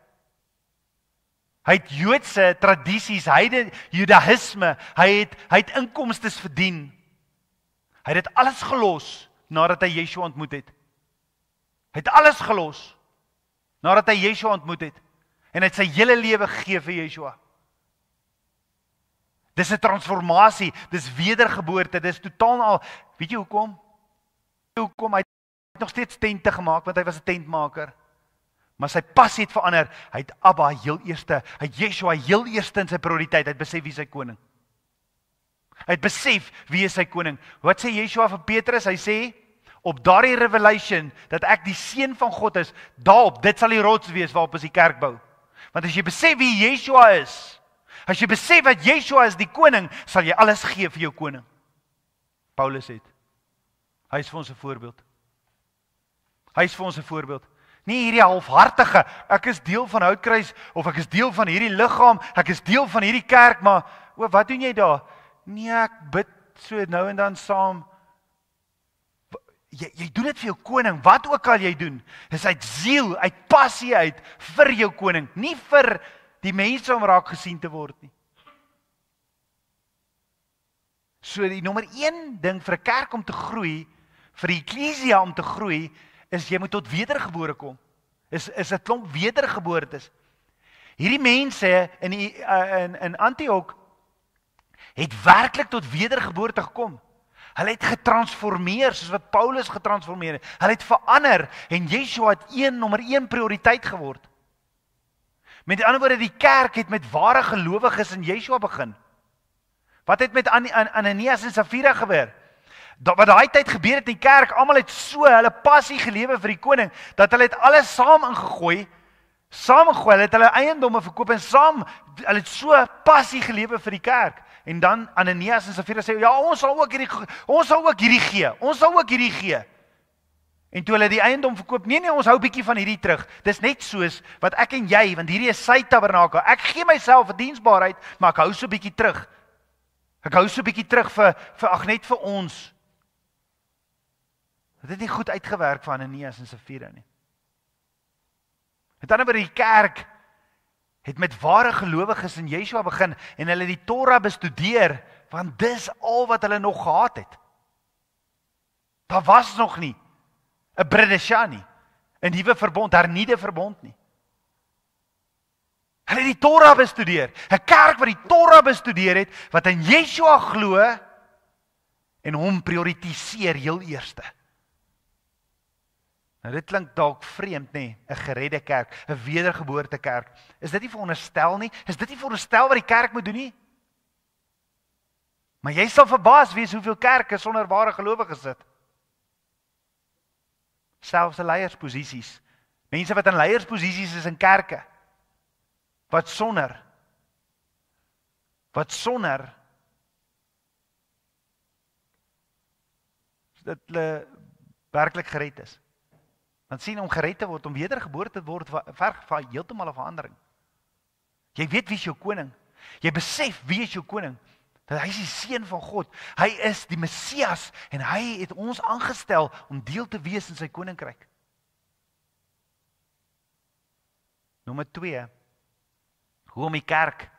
Hy het Joodse tradisies, hy het Judaïsme, hy het inkomstes verdien. Hy het dit alles gelos nadat hy Yeshua ontmoet het. Hy het alles gelos nadat hy Yeshua ontmoet het. En hy het sy hele lewe gegee vir Yeshua. Dis 'n transformasie, dis wedergeboorte, dis totaal al. Weet jy hoekom? Hy het nog steeds tente gemaak want hy was 'n tentmaker. Maar sy passie het verander. Hy het Abba heel eerste, hy het Yeshua heel eerste in sy prioriteit. Hy het besef wie is sy koning. Hy het besef wie is sy koning. Wat sê Yeshua vir Petrus? Hy sê op daardie revelation dat ek die seun van God is, daarop, dit sal die rots wees waarop ons die kerk bou. Want as jy besef wie Yeshua is, as jy besef dat Yeshua is die koning, sal jy alles gee vir jou koning. Paulus het. Hy is vir ons 'n voorbeeld. Hy is vir ons 'n voorbeeld. Nie hierdie halfhartige, ek is deel van Houtkruis, of ek is deel van hierdie liggaam, ek is deel van hierdie kerk, maar, wat doen jy daar? Nee, ek bid so nou en dan saam. Jy doen dit vir jou koning, wat ook al jy doen, is uit ziel, uit passie uit, vir jou koning, nie vir die mense om raak gesien te word nie. So die nommer 1 ding vir 'n kerk om te groei, vir die eklesia om te groei, is jy moet tot wedergebore kom. Is 'n klomp wedergeboortes. Hierdie mense in Antioch het werklik tot wedergeboorte gekom. Hulle het getransformeer soos wat Paulus getransformeer het. Hulle het verander en Yeshua het nommer 1 prioriteit geword. Met ander woorde, die kerk het met ware gelowiges in Yeshua begin. Wat het met Ananias en Safira gebeur? Wat daai tyd gebeur het in die kerk, almal het so hulle passie gelewe vir die koning, dat hulle het alles saam ingegooi, hulle het hulle eiendomme verkoop en hulle het so passie gelewe vir die kerk. En dan Ananias en Safira sê, ja, ons sal ook hierdie gee. En toe hulle die eiendom verkoop, nee, ons hou bietjie van hierdie terug. Dis net soos wat ek en jy, want hierdie is sy tabernakel. Ek gee myself 'n diensbaarheid, maar ek hou so bietjie terug. Net vir ons. Dit het nie goed uitgewerk van Ananias en Safira nie. Met ander woorde, die kerk het met ware gelowiges in Yeshua begin en hulle die Torah bestudeer, want dis al wat hulle nog gehad het. Daar was nog nie 'n Bridesha nie, 'n nuwe verbond, hernieude verbond nie. Hulle het die Torah bestudeer, 'n kerk wat die Torah bestudeer het, wat in Yeshua glo en hom prioritiseer heel eerste. Nou dit klink dalk vreemd, nee, 'n geredde kerk, 'n wedergeboorte kerk. Is dit nie veronderstel nie? Is dit nie veronderstel wat die kerk moet doen nie? Maar jy sal verbaas wees hoeveel kerke sonder ware gelowiges sit. Selfs in leiersposisies. Mense wat in leiersposisies is in kerke. Wat sonder dat hulle werklik gered is. Want sien, om gered te word, om wedergeboorte te word, verg van heeltemal 'n verandering. Jy weet wie is jou koning. Jy besef wie is jou koning. Dat hy is die seun van God. Hy is die Messias en hy het ons aangestel om deel te wees in sy koninkryk. Nommer 2. Hoe om die kerk,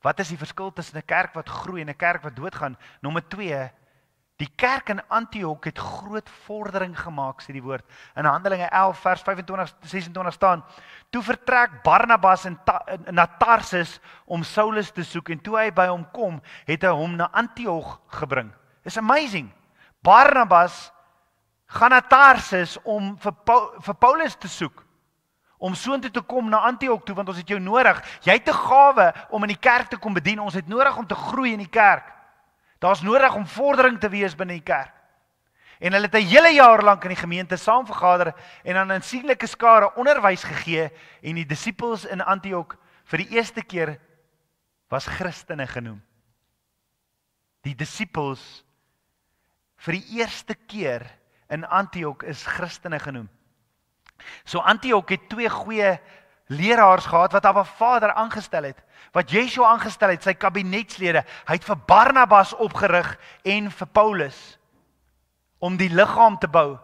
wat is die verskil tussen 'n kerk wat groei en 'n kerk wat doodgaan? Nommer 2, die kerk in Antioch het groot vordering gemaak, sê die woord. In Handelinge 11 vers 25-26 staan, toe vertrek Barnabas na Tarsus om Saulus te soek en toe hy by hom kom, het hy hom na Antioch gebring. It's amazing. Barnabas gaan na Tarsus om vir Paulus te soek. Om soontoe te kom na Antioch toe, want ons het jou nodig. Jy het 'n gawe om in die kerk te kom bedien. Ons het nodig om te groei in die kerk. Daar's nodig om vordering te wees binne die kerk. En hulle het 'n hele jaar lank in die gemeente saam vergader en aan 'n aansienlike skare onderwys gegee en die disippels in Antioch vir die eerste keer was Christene genoem. Die disippels vir die eerste keer in Antioch is Christene genoem. So Antioch het 2 goeie leraars gehad wat Abba Vader aangestel het, wat Yeshua aangestel het, sy kabinetslede. Hy het vir Barnabas opgerig en vir Paulus om die liggaam te bou,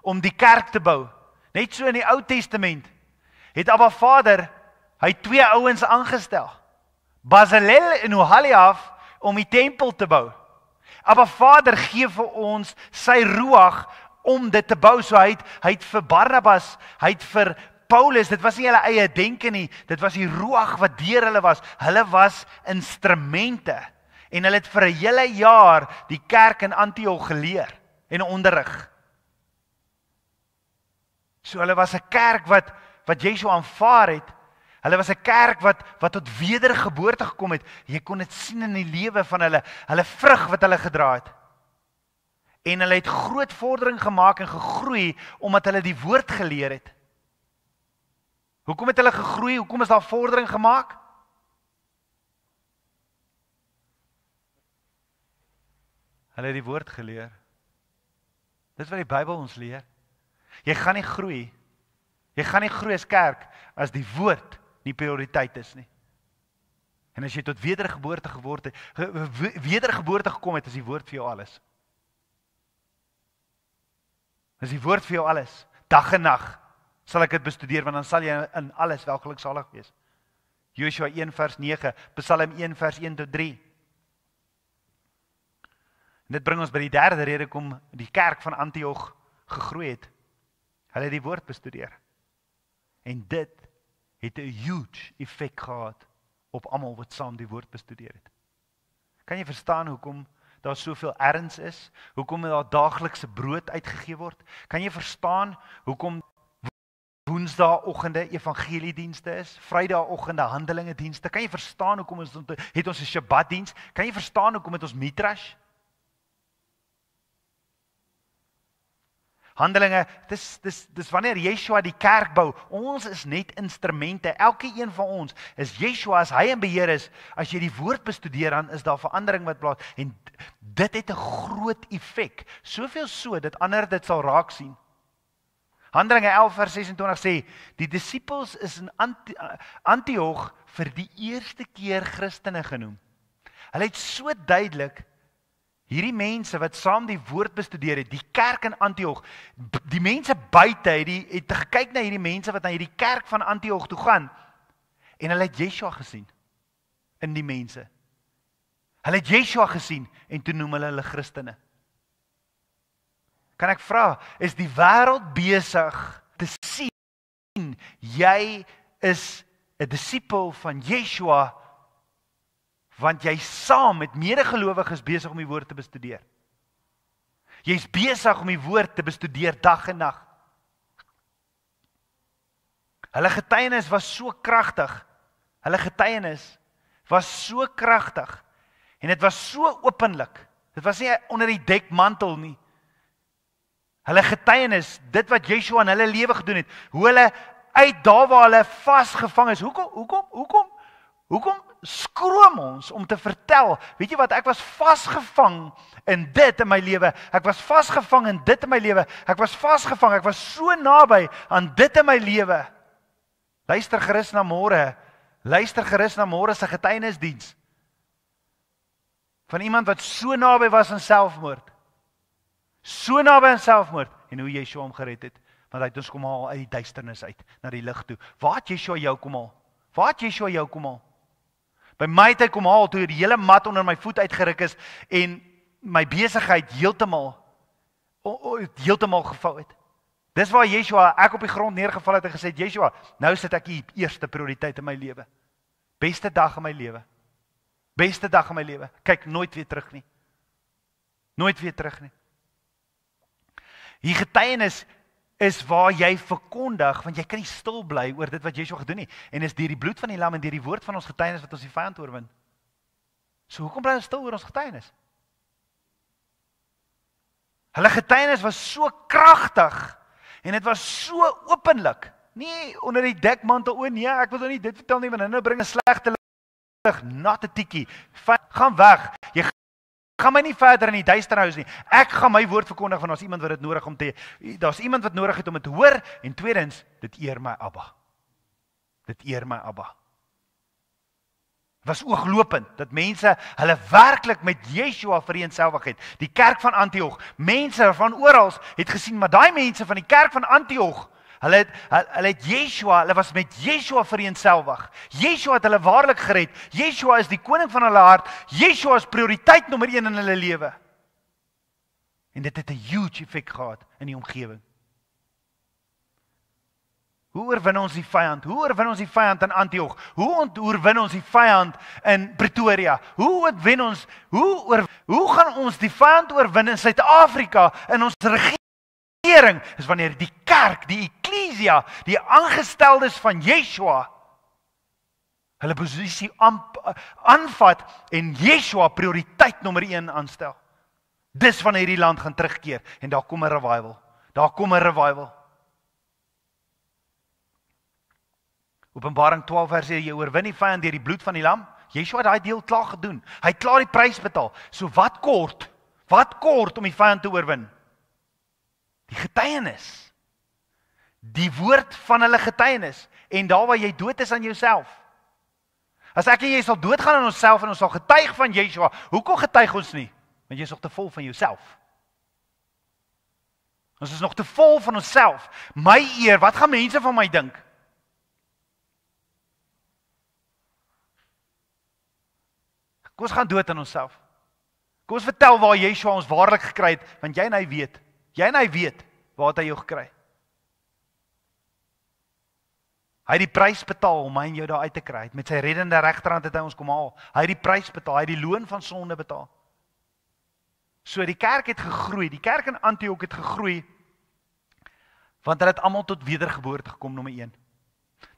om die kerk te bou. Net so in die Ou Testament het Abba Vader, hy 2 ouens aangestel, Bezalel en Oholiab, om die tempel te bou. Abba Vader gee vir ons sy ruach om dit te bou. So hy het vir Barnabas, hy het vir Paulus, dit was nie hulle eie denke nie, dit was die ruach wat deur hulle was. Hulle was instrumente. En hulle het vir 'n hele jaar die kerk in Antioch geleer en onderrig. So hulle was 'n kerk wat Yeshua aanvaar het. Hulle was 'n kerk wat tot wedergeboorte gekom het. Jy kon dit sien in die lewe van hulle vrug wat hulle gedra het. En hulle het groot vordering gemaak en gegroei omdat hulle die woord geleer het. Hoekom het hulle gegroei? Hoekom is daar vordering gemaak? Hulle het die woord geleer. Dis wat die Bybel ons leer. Jy gaan nie groei. Jy gaan nie groei as kerk as die woord nie prioriteit is nie. En as jy tot wedergeboorte gekom het, is die woord vir jou alles. Is die woord vir jou alles. Dag en nag sal ek dit bestudeer, want dan sal jy in alles wel geluksalig wees. Joshua 1 vers 9, Psalm 1 vers 1 tot 3. En dit bring ons by die derde rede hoekom die kerk van Antioch gegroei het. Hulle het die woord bestudeer. En dit het 'n huge effek gehad op almal wat saam die woord bestudeer het. Kan jy verstaan hoekom daar soveel erns is? Hoekom daar daaglikse brood uitgegee word? Kan jy verstaan hoekom Woensdaagoggende evangeliedienste is? Vrydagoggende handelingedienste? Kan jy verstaan hoekom het ons 'n Shabbatdiens? Kan jy verstaan hoekom het ons Midrash? Handelinge, dis wanneer Yeshua die kerk bou. Ons is net instrumente. Elke een van ons is Yeshua, as hy in beheer is. As jy die woord bestudeer, dan is daar verandering wat plaas. En dit het 'n groot effek. Soveel so dat ander dit sal raak sien. Handelinge 11 vers 26 sê, die disippels is in Antioch vir die eerste keer Christene genoem. Hulle het so duidelik hierdie mense wat saam die woord bestudeer het, die kerk in Antioch, die mense buite het gekyk na hierdie mense wat na hierdie kerk van Antioch toe gaan, en hulle het Yeshua gesien in die mense. Hulle het Yeshua gesien, en toe noem hulle Christene. Kan ek vra, is die wêreld besig te sien, jy is 'n disipel van Yeshua, want jy saam met medegelowiges besig om die woord te bestudeer. Jy's besig om die woord te bestudeer dag en nag. Hulle getuienis was so kragtig. Hulle getuienis was so kragtig. En dit was so openlik. Dit was nie onder die dekmantel nie. Hulle getuienis, dit wat Yeshua in hulle lewe gedoen het, hoe hulle uit daar waar hulle vasgevang is. Hoekom skroom ons om te vertel, weet jy wat, ek was vasgevang in dit in my lewe, ek was vasgevang in dit in my lewe, ek was vasgevang, ek was so naby aan dit in my lewe. Luister gerus na môre se getuienisdiens van iemand wat so naby was aan selfmoord, en hoe Yeshua hom gered het, want hy het ons kom haal uit die duisternis uit, na die lig toe. Waar het Yeshua jou kom haal? By my het hy kom haal, toe die hele mat onder my voet uitgeruk is, en my besigheid heeltemal gevou het. Dis waar Yeshua, ek op die grond neergeval het en gesê, Yeshua, nou sit ek die eerste prioriteit in my lewe. Beste dag in my lewe. Kyk, nooit weer terug nie. Die getuienis is waar jy verkondig, want jy kan nie stil bly oor dit wat Yeshua gedoen het, en is deur die bloed van die lam en deur die woord van ons getuienis wat ons die vyand oorwin. So hoekom bly ons stil oor ons getuienis? Hulle getuienis was so kragtig, en dit was so openlik, nie onder die dekmantel, nee, ek wil nou nie dit vertel nie, want hulle bring 'n slegte lig, not 'n tikkie, gaan weg, jy gaan my nie verder in die duister hou nie. Ek gaan my woord verkondig, want daar's iemand wat dit nodig om daar's iemand wat nodig het om dit te hoor, en tweedens, dit eer my Abba. Was ooglopend, dat mense hulle werklik met Yeshua vereenselwig het. Die kerk van Antioch, mense van oral het gesien, maar daai mense van die kerk van Antioch, hulle het Yeshua, hulle was met Yeshua vereenselwig. Yeshua het hulle waarlik gered. Yeshua is die koning van hulle hart. Yeshua is prioriteit nommer 1 in hulle lewe. En dit het 'n huge effek gehad in die omgewing. Hoe oorwin ons die vyand? Hoe oorwin ons die vyand in Antioch? Hoe oorwin ons die vyand in Pretoria? Hoe gaan ons die vyand oorwin in Suid-Afrika in ons regering? Is wanneer die kerk, die eklesia, die aangesteldes van Yeshua hulle posisie aanvat en Yeshua prioriteit nommer 1 aanstel. Dis wanneer hierdie land gaan terugkeer en daar kom 'n revival. Daar kom 'n revival. Openbaring 12 vers 1, jy oorwin die vyand deur die bloed van die lam. Yeshua het daai deel klaar gedoen. Hy het klaar die prys betaal. So wat kort om die vyand te oorwin? Die getuienis. Die woord van hulle getuienis. En daar waar jy dood is aan jouself. As ek en jy sal doodgaan aan onsself en ons sal getuig van Yeshua, hoekom getuig ons nie? Want jy is nog te vol van jouself. Ons is nog te vol van onsself. My eer, wat gaan mense van my dink? Kom ons gaan dood aan onsself. Kom ons vertel waar Yeshua ons waarlik gekry het, want jy en hy weet. Jy en hy weet waar het hy jou gekry. Hy het die prys betaal om my en jou daar uit te kry. Met sy reddende regterhand het hy ons kom haal. Hy het die prys betaal, hy het die loon van sonde betaal. So die kerk het gegroei, die kerk in Antioch het gegroei, want hulle het almal tot wedergeboorte gekom, nommer 1.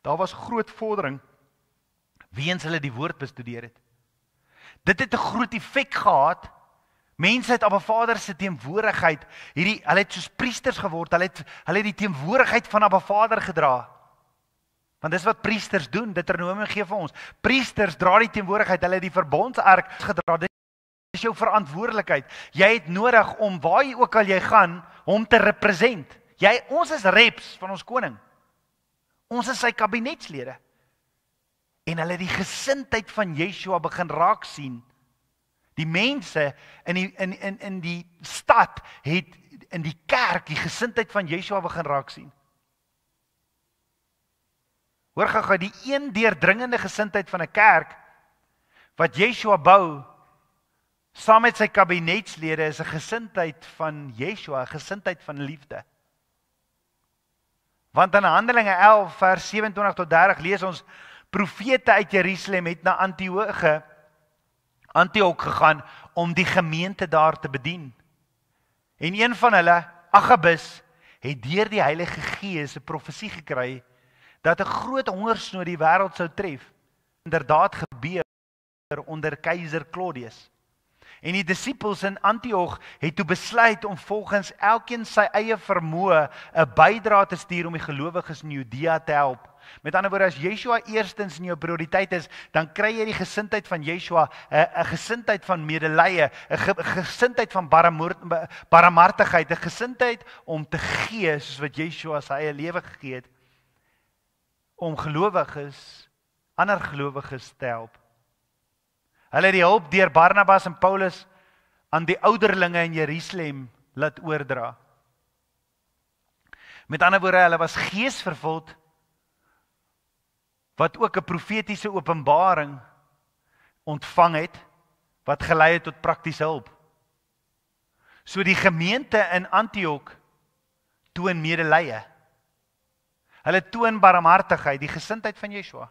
Daar was groot vordering, weens hulle die woord bestudeer het. Dit het 'n groot effek gehad. Mense het Abba Vader se teenwoordigheid, hulle het soos priesters geword, hulle het die teenwoordigheid van Abba Vader gedra. Want dis wat priesters doen, Deuteronomium gee vir ons. Priesters dra die teenwoordigheid, hulle het die verbondsark gedra. Dit is jou verantwoordelikheid. Jy het nodig om waar jy ook al jy gaan, hom te represent. Ons is reps van ons koning. Ons is sy kabinetslede. En hulle het die gesindheid van Yeshua begin raak sien. Die mense in die stad het in die kerk die gesindheid van Yeshua begin raak sien. Hoor gou, die een deurdringende gesindheid van 'n kerk wat Yeshua bou saam met sy kabinetslede is 'n gesindheid van Yeshua, 'n gesindheid van liefde. Want in Handelinge 11 vers 27 tot 30 lees ons profete uit Jerusalem het na Antioch gegaan om die gemeente daar te bedien. En een van hulle, Agabus, het deur die Heilige Gees 'n profesie gekry dat 'n groot hongersnood die wêreld sou tref. Inderdaad gebeur onder keiser Claudius. En die disippels in Antioch het toe besluit om volgens elkeen sy eie vermoë 'n bydrae te stuur om die gelowiges in Judea te help. Met ander woorde, as Yeshua eerstens in jou prioriteit is, dan kry jy die gesindheid van Yeshua, 'n gesindheid van medelee, 'n gesindheid van barmhartigheid, 'n gesindheid om te gee soos wat Yeshua sy eie lewe gegee het, om gelowiges, ander gelowiges te help. Hulle het die hulp deur Barnabas en Paulus aan die ouderlinge in Jerusalem laat oordra. Met ander woorde, hulle was geesvervuld, wat ook 'n profetiese openbaring ontvang het, wat gelei het tot praktiese hulp. So die gemeente in Antioch toon medelee. Hulle toon barmhartigheid, die gesindheid van Yeshua.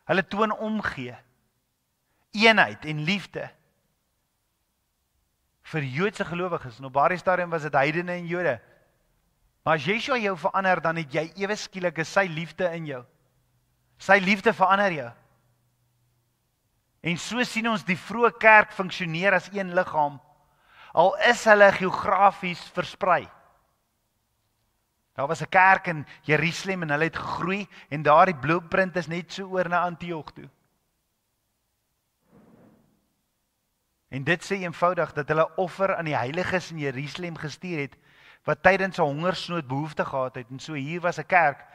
Hulle toon omgee, eenheid en liefde vir Joodse gelowiges. En op daardie stadium was dit heidene en Jode. Maar as Yeshua jou verander, dan het jy ewe skielik sy liefde in jou. Sy liefde verander jou. En so sien ons die vroeë kerk funksioneer as een liggaam, al is hulle geografies versprei. Daar was 'n kerk in Jerusalem en hulle het gegroei en daardie blueprint is net so oor na Antioch toe. En dit sê eenvoudig dat hulle offer aan die heiliges in Jerusalem gestuur het, wat tydens 'n hongersnood behoefte gehad het. En so hier was 'n kerk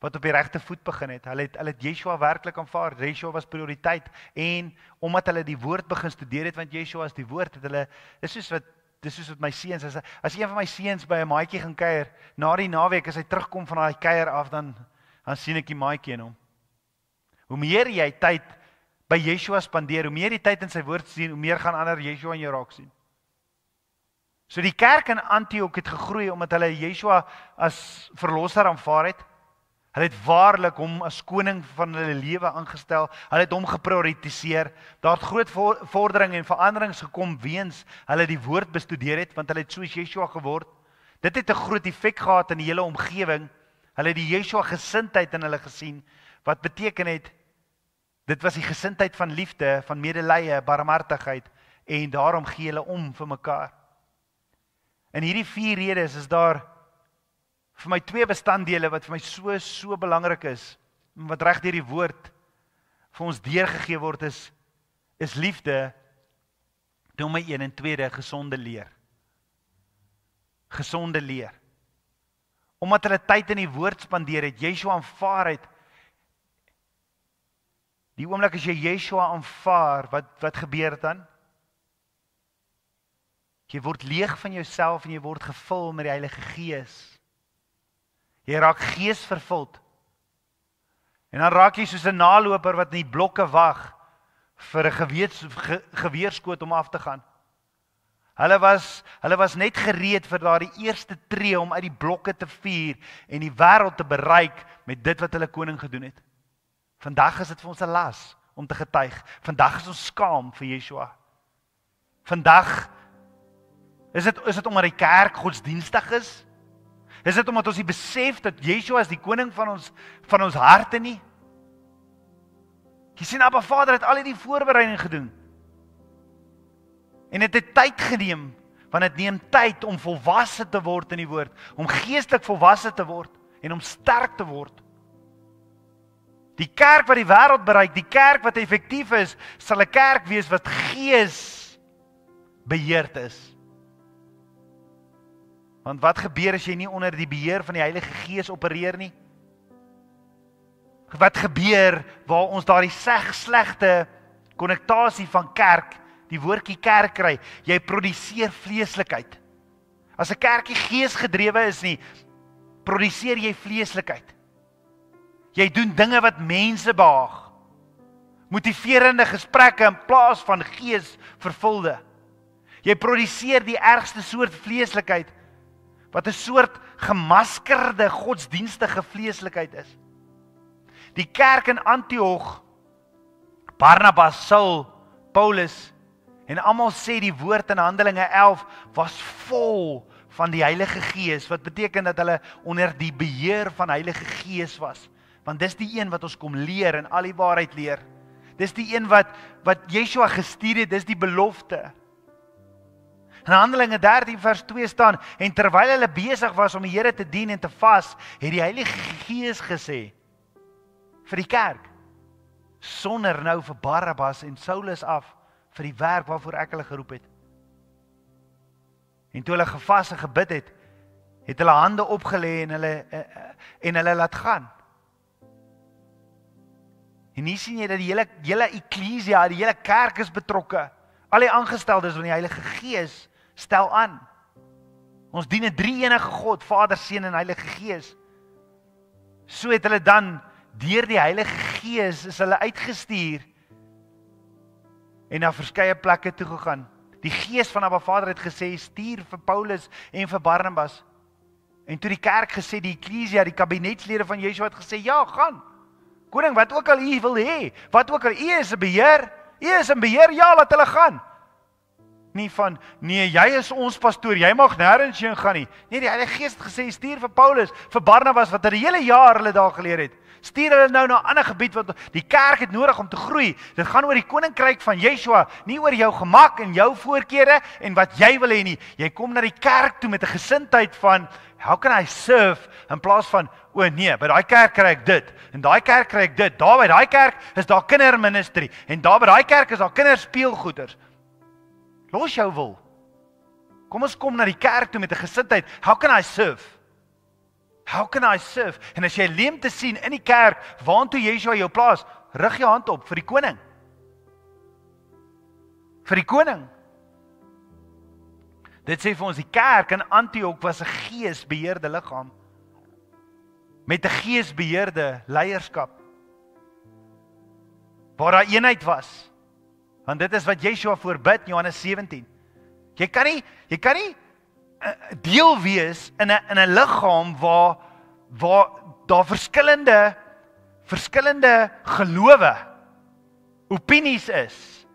wat op die regte voet begin het. Hulle het Yeshua werklik aanvaar. Yeshua was prioriteit. En omdat hulle die woord begin studeer het, want Yeshua is die woord, het hulle, dis soos wat my seuns, as een van my seuns by 'n maatjie gaan kuier, na die naweek, as hy terugkom van daai kuier af, dan sien ek die maatjie in hom. Hoe meer jy tyd by Yeshua spandeer, hoe meer jy tyd in sy woord sien, hoe meer gaan ander Yeshua in jou raak sien. So die kerk in Antioch het gegroei omdat hulle Yeshua as verlosser aanvaar het. Hulle het waarlik hom as koning van hulle lewe aangestel. Hulle het hom geprioritiseer. Daar het groot vordering en veranderings gekom weens hulle die woord bestudeer het, want hulle het soos Yeshua geword. Dit het 'n groot effek gehad in die hele omgewing. Hulle het die Yeshua gesindheid in hulle gesien, wat beteken het, dit was die gesindheid van liefde, van medelee, barmhartigheid, en daarom gee hulle om vir mekaar. In hierdie 4 redes is daar vir my 2 bestanddele wat vir my so belangrik is, wat reg deur die woord vir ons deurgegee word is liefde, nommer 1 en tweede, gesonde leer. Gesonde leer. Omdat hulle tyd in die woord spandeer het, Yeshua aanvaar het, die oomblik as jy Yeshua aanvaar, wat gebeur dan? Jy word leeg van jouself en jy word gevul met die Heilige Gees. Jy raak geesvervuld. En dan raak jy soos 'n naloper wat in die blokke wag vir 'n geweerskoot om af te gaan. Hulle was net gereed vir daardie eerste tree om uit die blokke te vuur en die wêreld te bereik met dit wat hulle koning gedoen het. Vandag is dit vir ons 'n las om te getuig. Vandag is ons skaam vir Yeshua. Vandag is dit omdat die kerk godsdienstig is? Is dit omdat ons die besef dat Yeshua is die koning van ons harte nie? Jy sien, Abba Vader het al die voorbereiding gedoen. En dit het tyd geneem, want dit neem tyd om volwasse te word in die woord, om geestelik volwasse te word en om sterk te word. Die kerk wat die wêreld bereik, die kerk wat effektief is, sal 'n kerk wees wat gees beheerd is. Want wat gebeur as jy nie onder die beheer van die Heilige Gees opereer nie? Wat gebeur waar ons daardie slegte konnektasie van kerk, die woordjie kerk kry? Jy produseer vleeslikheid. As 'n kerkie geesgedrewe is nie, produseer jy vleeslikheid. Jy doen dinge wat mense behaag. Motiverende gesprekke in plaas van geesvervulde. Jy produseer die ergste soort vleeslikheid, wat 'n soort gemaskerde godsdienstige vleeslikheid is. Die kerk in Antioch, Barnabas, Saul, Paulus, en almal sê die woord in Handelinge 11 was vol van die Heilige Gees, wat beteken dat hulle onder die beheer van Heilige Gees was. Want dis die een wat ons kom leer en al die waarheid leer. Dis die een wat Yeshua gestuur het, dis die belofte. In Handelinge 13 vers 2 staan, en terwyl hulle besig was om die Here te dien en te vas, het die Heilige Gees gesê vir die kerk, sonder nou vir Barnabas en Saulus af vir die werk waarvoor ek hulle geroep het. En toe hulle gevas en gebid het hulle hande opgelê en hulle laat gaan. En hier sien jy dat die hele eklesia, die hele kerk is betrokke. Al die aangesteldes van die Heilige Gees stel aan. Ons dien 'n drie-enige God, Vader, Seun en Heilige Gees. So het hulle dan deur die Heilige Gees is hulle uitgestuur en na verskeie plekke toe gegaan. Die Gees van Abba Vader het gesê, stuur vir Paulus en vir Barnabas. En toe die kerk gesê, die eklesia, die kabinetslede van Yeshua het gesê, ja, gaan. Koning, wat ook al u wil hê, wat ook al, u is 'n beheer, ja, laat hulle gaan. Nie van, nee, jy is ons pastoor, jy mag nêrens heen gaan nie. Nee, die Heilige Gees het gesê, stuur vir Paulus, vir Barnabas, wat hulle die hele jaar hulle daar geleer het. Stuur hulle nou na 'n ander gebied, wat die kerk het nodig om te groei. Dit gaan oor die koninkryk van Yeshua, nie oor jou gemak en jou voorkeure en wat jy wil hê nie. Jy kom na die kerk toe met 'n gesindheid van, how can I serve, in plaas van, o nee, by daai kerk kry ek dit, en daai kerk kry ek dit, daar by daai kerk is daar kinderministry, en daar by daai kerk is daar kinderspeelgoeders. Los jou wil. Kom ons kom na die kerk toe met 'n gesindheid, how can I serve? How can I serve? En as jy leemte sien in die kerk, waartoe Yeshua jou plaas, rig jou hand op vir die koning. Vir die koning. Dit sê vir ons, die kerk in Antioch was 'n geesbeheerde liggaam, met 'n geesbeheerde leierskap, waar daar eenheid was. Want dit is wat Yeshua voorbid in Johannes 17. Jy kan nie deel wees in 'n liggaam waar daar verskillende gelowe, opinies is,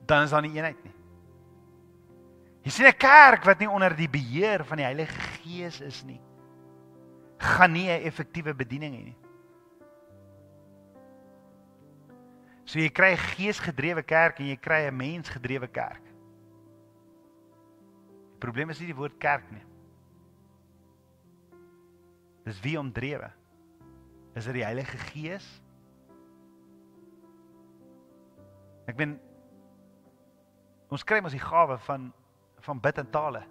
dan is daar nie eenheid nie. Jy sien 'n kerk wat nie onder die beheer van die Heilige Gees is nie, gaan nie 'n effektiewe bediening hê nie. So jy kry 'n geesgedrewe kerk en jy kry 'n mensgedrewe kerk. Die probleem is nie die woord kerk nie. Dis wie omdrewe. Is dit die Heilige Gees? Ek ben, ons kry mos die gawe van bid in tale.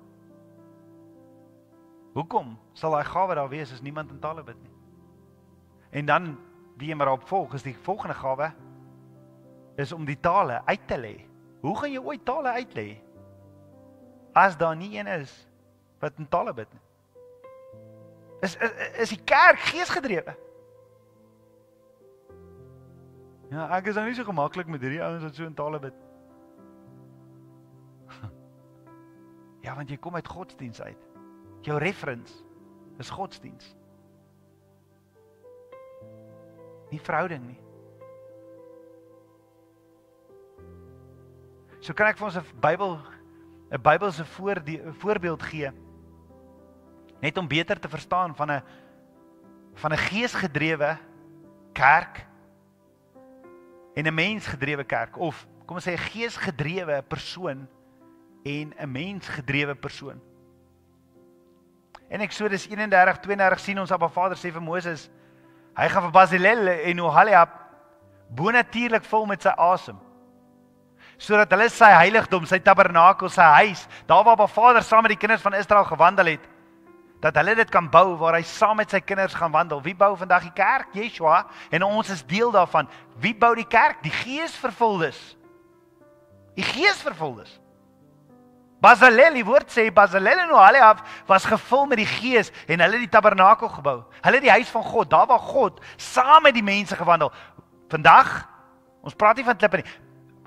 Hoekom sal daai gawe daar wees as niemand in tale bid nie? En dan, die jy maar op volg, is die volgende gawe, is om die tale uit te lê. Hoe gaan jy ooit tale uitlê as daar nie een is wat in tale bid nie? Is die kerk geesgedrewe? Ja, ek is nou nie so gemaklik met hierdie ouens wat so in tale bid. Ja, want jy kom uit godsdiens uit. Jou reference is godsdiens. Nie verhouding nie. So kan ek vir ons 'n Bybelse voorbeeld gee, net om beter te verstaan van 'n geesgedrewe kerk en 'n mensgedrewe kerk, of kom ons sê 'n geesgedrewe persoon en 'n mensgedrewe persoon. In Eksodus 31:32 sien ons Abba Vader sê vir Moses, hy gaan vir Bezalel en Oholiab bonatuurlik vul met sy asem, sodat hulle sy heiligdom, sy tabernakel, sy huis, daar waar Abba Vader saam met die kinders van Israel gewandel het, dat hulle dit kan bou, waar hy saam met sy kinders gaan wandel. Wie bou vandag die kerk? Yeshua, en ons is deel daarvan. Wie bou die kerk? Die geesvervuldes. Die geesvervuldes. Bezalel, die woord sê, Bezalel en Oholiab was gevul met die gees, en hulle die tabernakel gebou. Hulle die huis van God, daar waar God saam met die mense gewandel. Vandag, ons praat nie van klippe nie,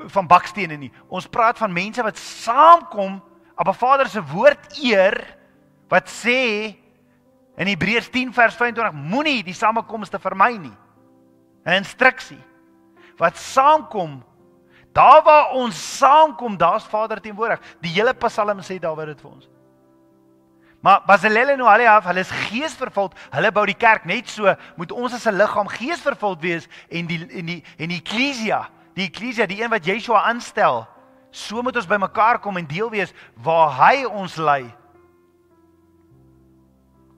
van bakstene nie. Ons praat van mense wat saamkom, Abba Vader se woord eer, wat sê in Hebreërs 10:25, moenie die samekomste vermy nie. 'n Instruksie. Wat saamkom, daar waar ons saamkom, daar's Vader teenwoordig. Die hele Psalm sê Dawid dit vir ons. Maar Bezalel en Oholiab, hulle is geesvervuld, hulle bou die kerk. Net so moet ons as 'n liggaam geesvervuld wees en die eklesia, die een wat Yeshua aanstel, so moet ons by mekaar kom en deel wees waar hy ons lei.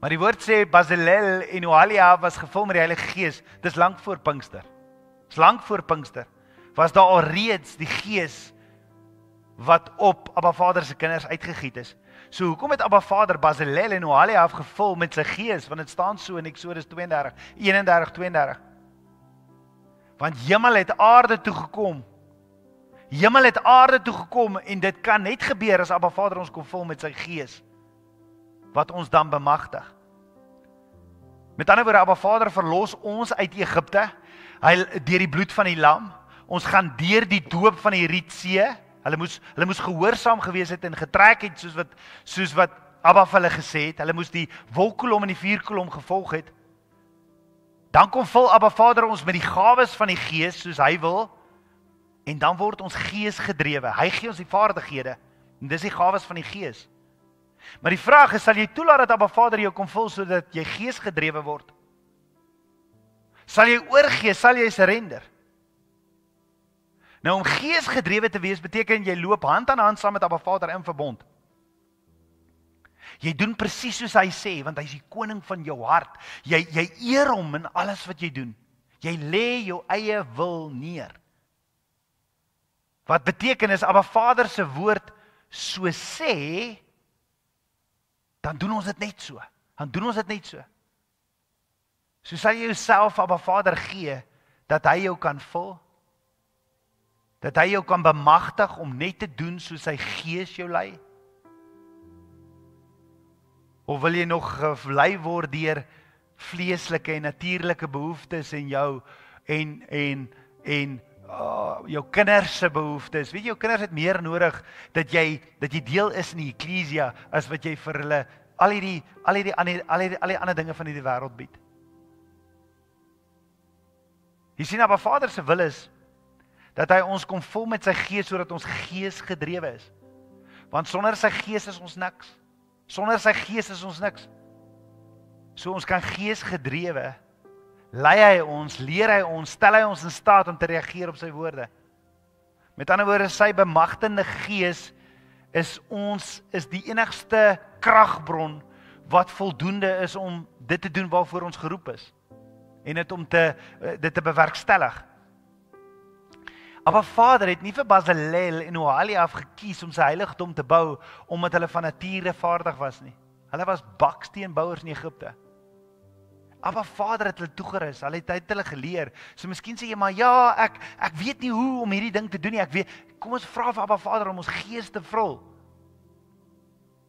Maar die woord sê, Bezalel en Oholiab was gevul met die Heilige Gees. Dis lank voor Pinkster. Dis lank voor Pinkster. Was daar al reeds die Gees wat op Abba Vader se kinders uitgegiet is. So hoekom het Abba Vader Bezalel en Oholiab gevul met sy Gees? Want dit staan so in Eksodus 31:32. Want hemel het aarde toe gekom. Hemel het aarde toe gekom en dit kan net gebeur as Abba Vader ons kom vul met sy Gees, wat ons dan bemagtig. Met ander woorde, Abba Vader verlos ons uit Egipte, deur die bloed van die lam. Ons gaan deur die doop van die Rietsee. Hulle moes gehoorsaam gewees het en getrek het soos wat Abba vir hulle gesê het. Hulle moes die wolkkolom en die vuurkolom gevolg het. Dan kom vul Abba Vader ons met die gawes van die Gees soos hy wil, en dan word ons geesgedrewe. Hy gee ons die vaardighede, en dis die gawes van die Gees. Maar die vraag is, sal jy toelaat dat Abba Vader jou kom vul sodat jy geesgedrewe word? Sal jy oorgee, sal jy surrender? Nou om geesgedrewe te wees beteken jy loop hand aan hand saam met Abba Vader in verbond. Jy doen presies soos hy sê, want hy is die koning van jou hart. Jy eer hom in alles wat jy doen. Jy lê jou eie wil neer. Wat beteken is, Abba Vader se woord so sê, dan doen ons dit net so. So sal jy jouself Abba Vader gee, dat hy jou kan vul, dat hy jou kan bemagtig om net te doen soos sy Gees jou lei? Of wil jy nog gelei word deur vleeslike en natuurlike behoeftes en jou en jou kinders se behoeftes. Weet jy, jou kinders het meer nodig dat jy deel is in die eklesia as wat jy vir hulle al die ander dinge van hierdie wêreld bied. Jy sien, Abba Vader se wil is dat hy ons kom vul met sy gees sodat ons gees gedrewe is. Want sonder sy gees is ons niks. Sonder sy gees is ons niks. So ons kan gees gedrewe, lei hy ons, leer hy ons, stel hy ons in staat om te reageer op sy woorde. Met ander woorde, sy bemagtigende gees is die enigste kragbron wat voldoende is om dit te doen waarvoor ons geroep is. En dit te bewerkstellig. Maar Vader het nie vir Bezalel en Oholiab gekies om sy heiligdom te bou, omdat hulle van nature vaardig was nie. Hulle was baksteenbouers in Egipte. Maar Vader het hulle toegerus, hy het hulle geleer. So miskien sê jy, maar ja, ek weet nie hoe om hierdie ding te doen nie. Kom ons vra vir Abba Vader om ons gees te vul.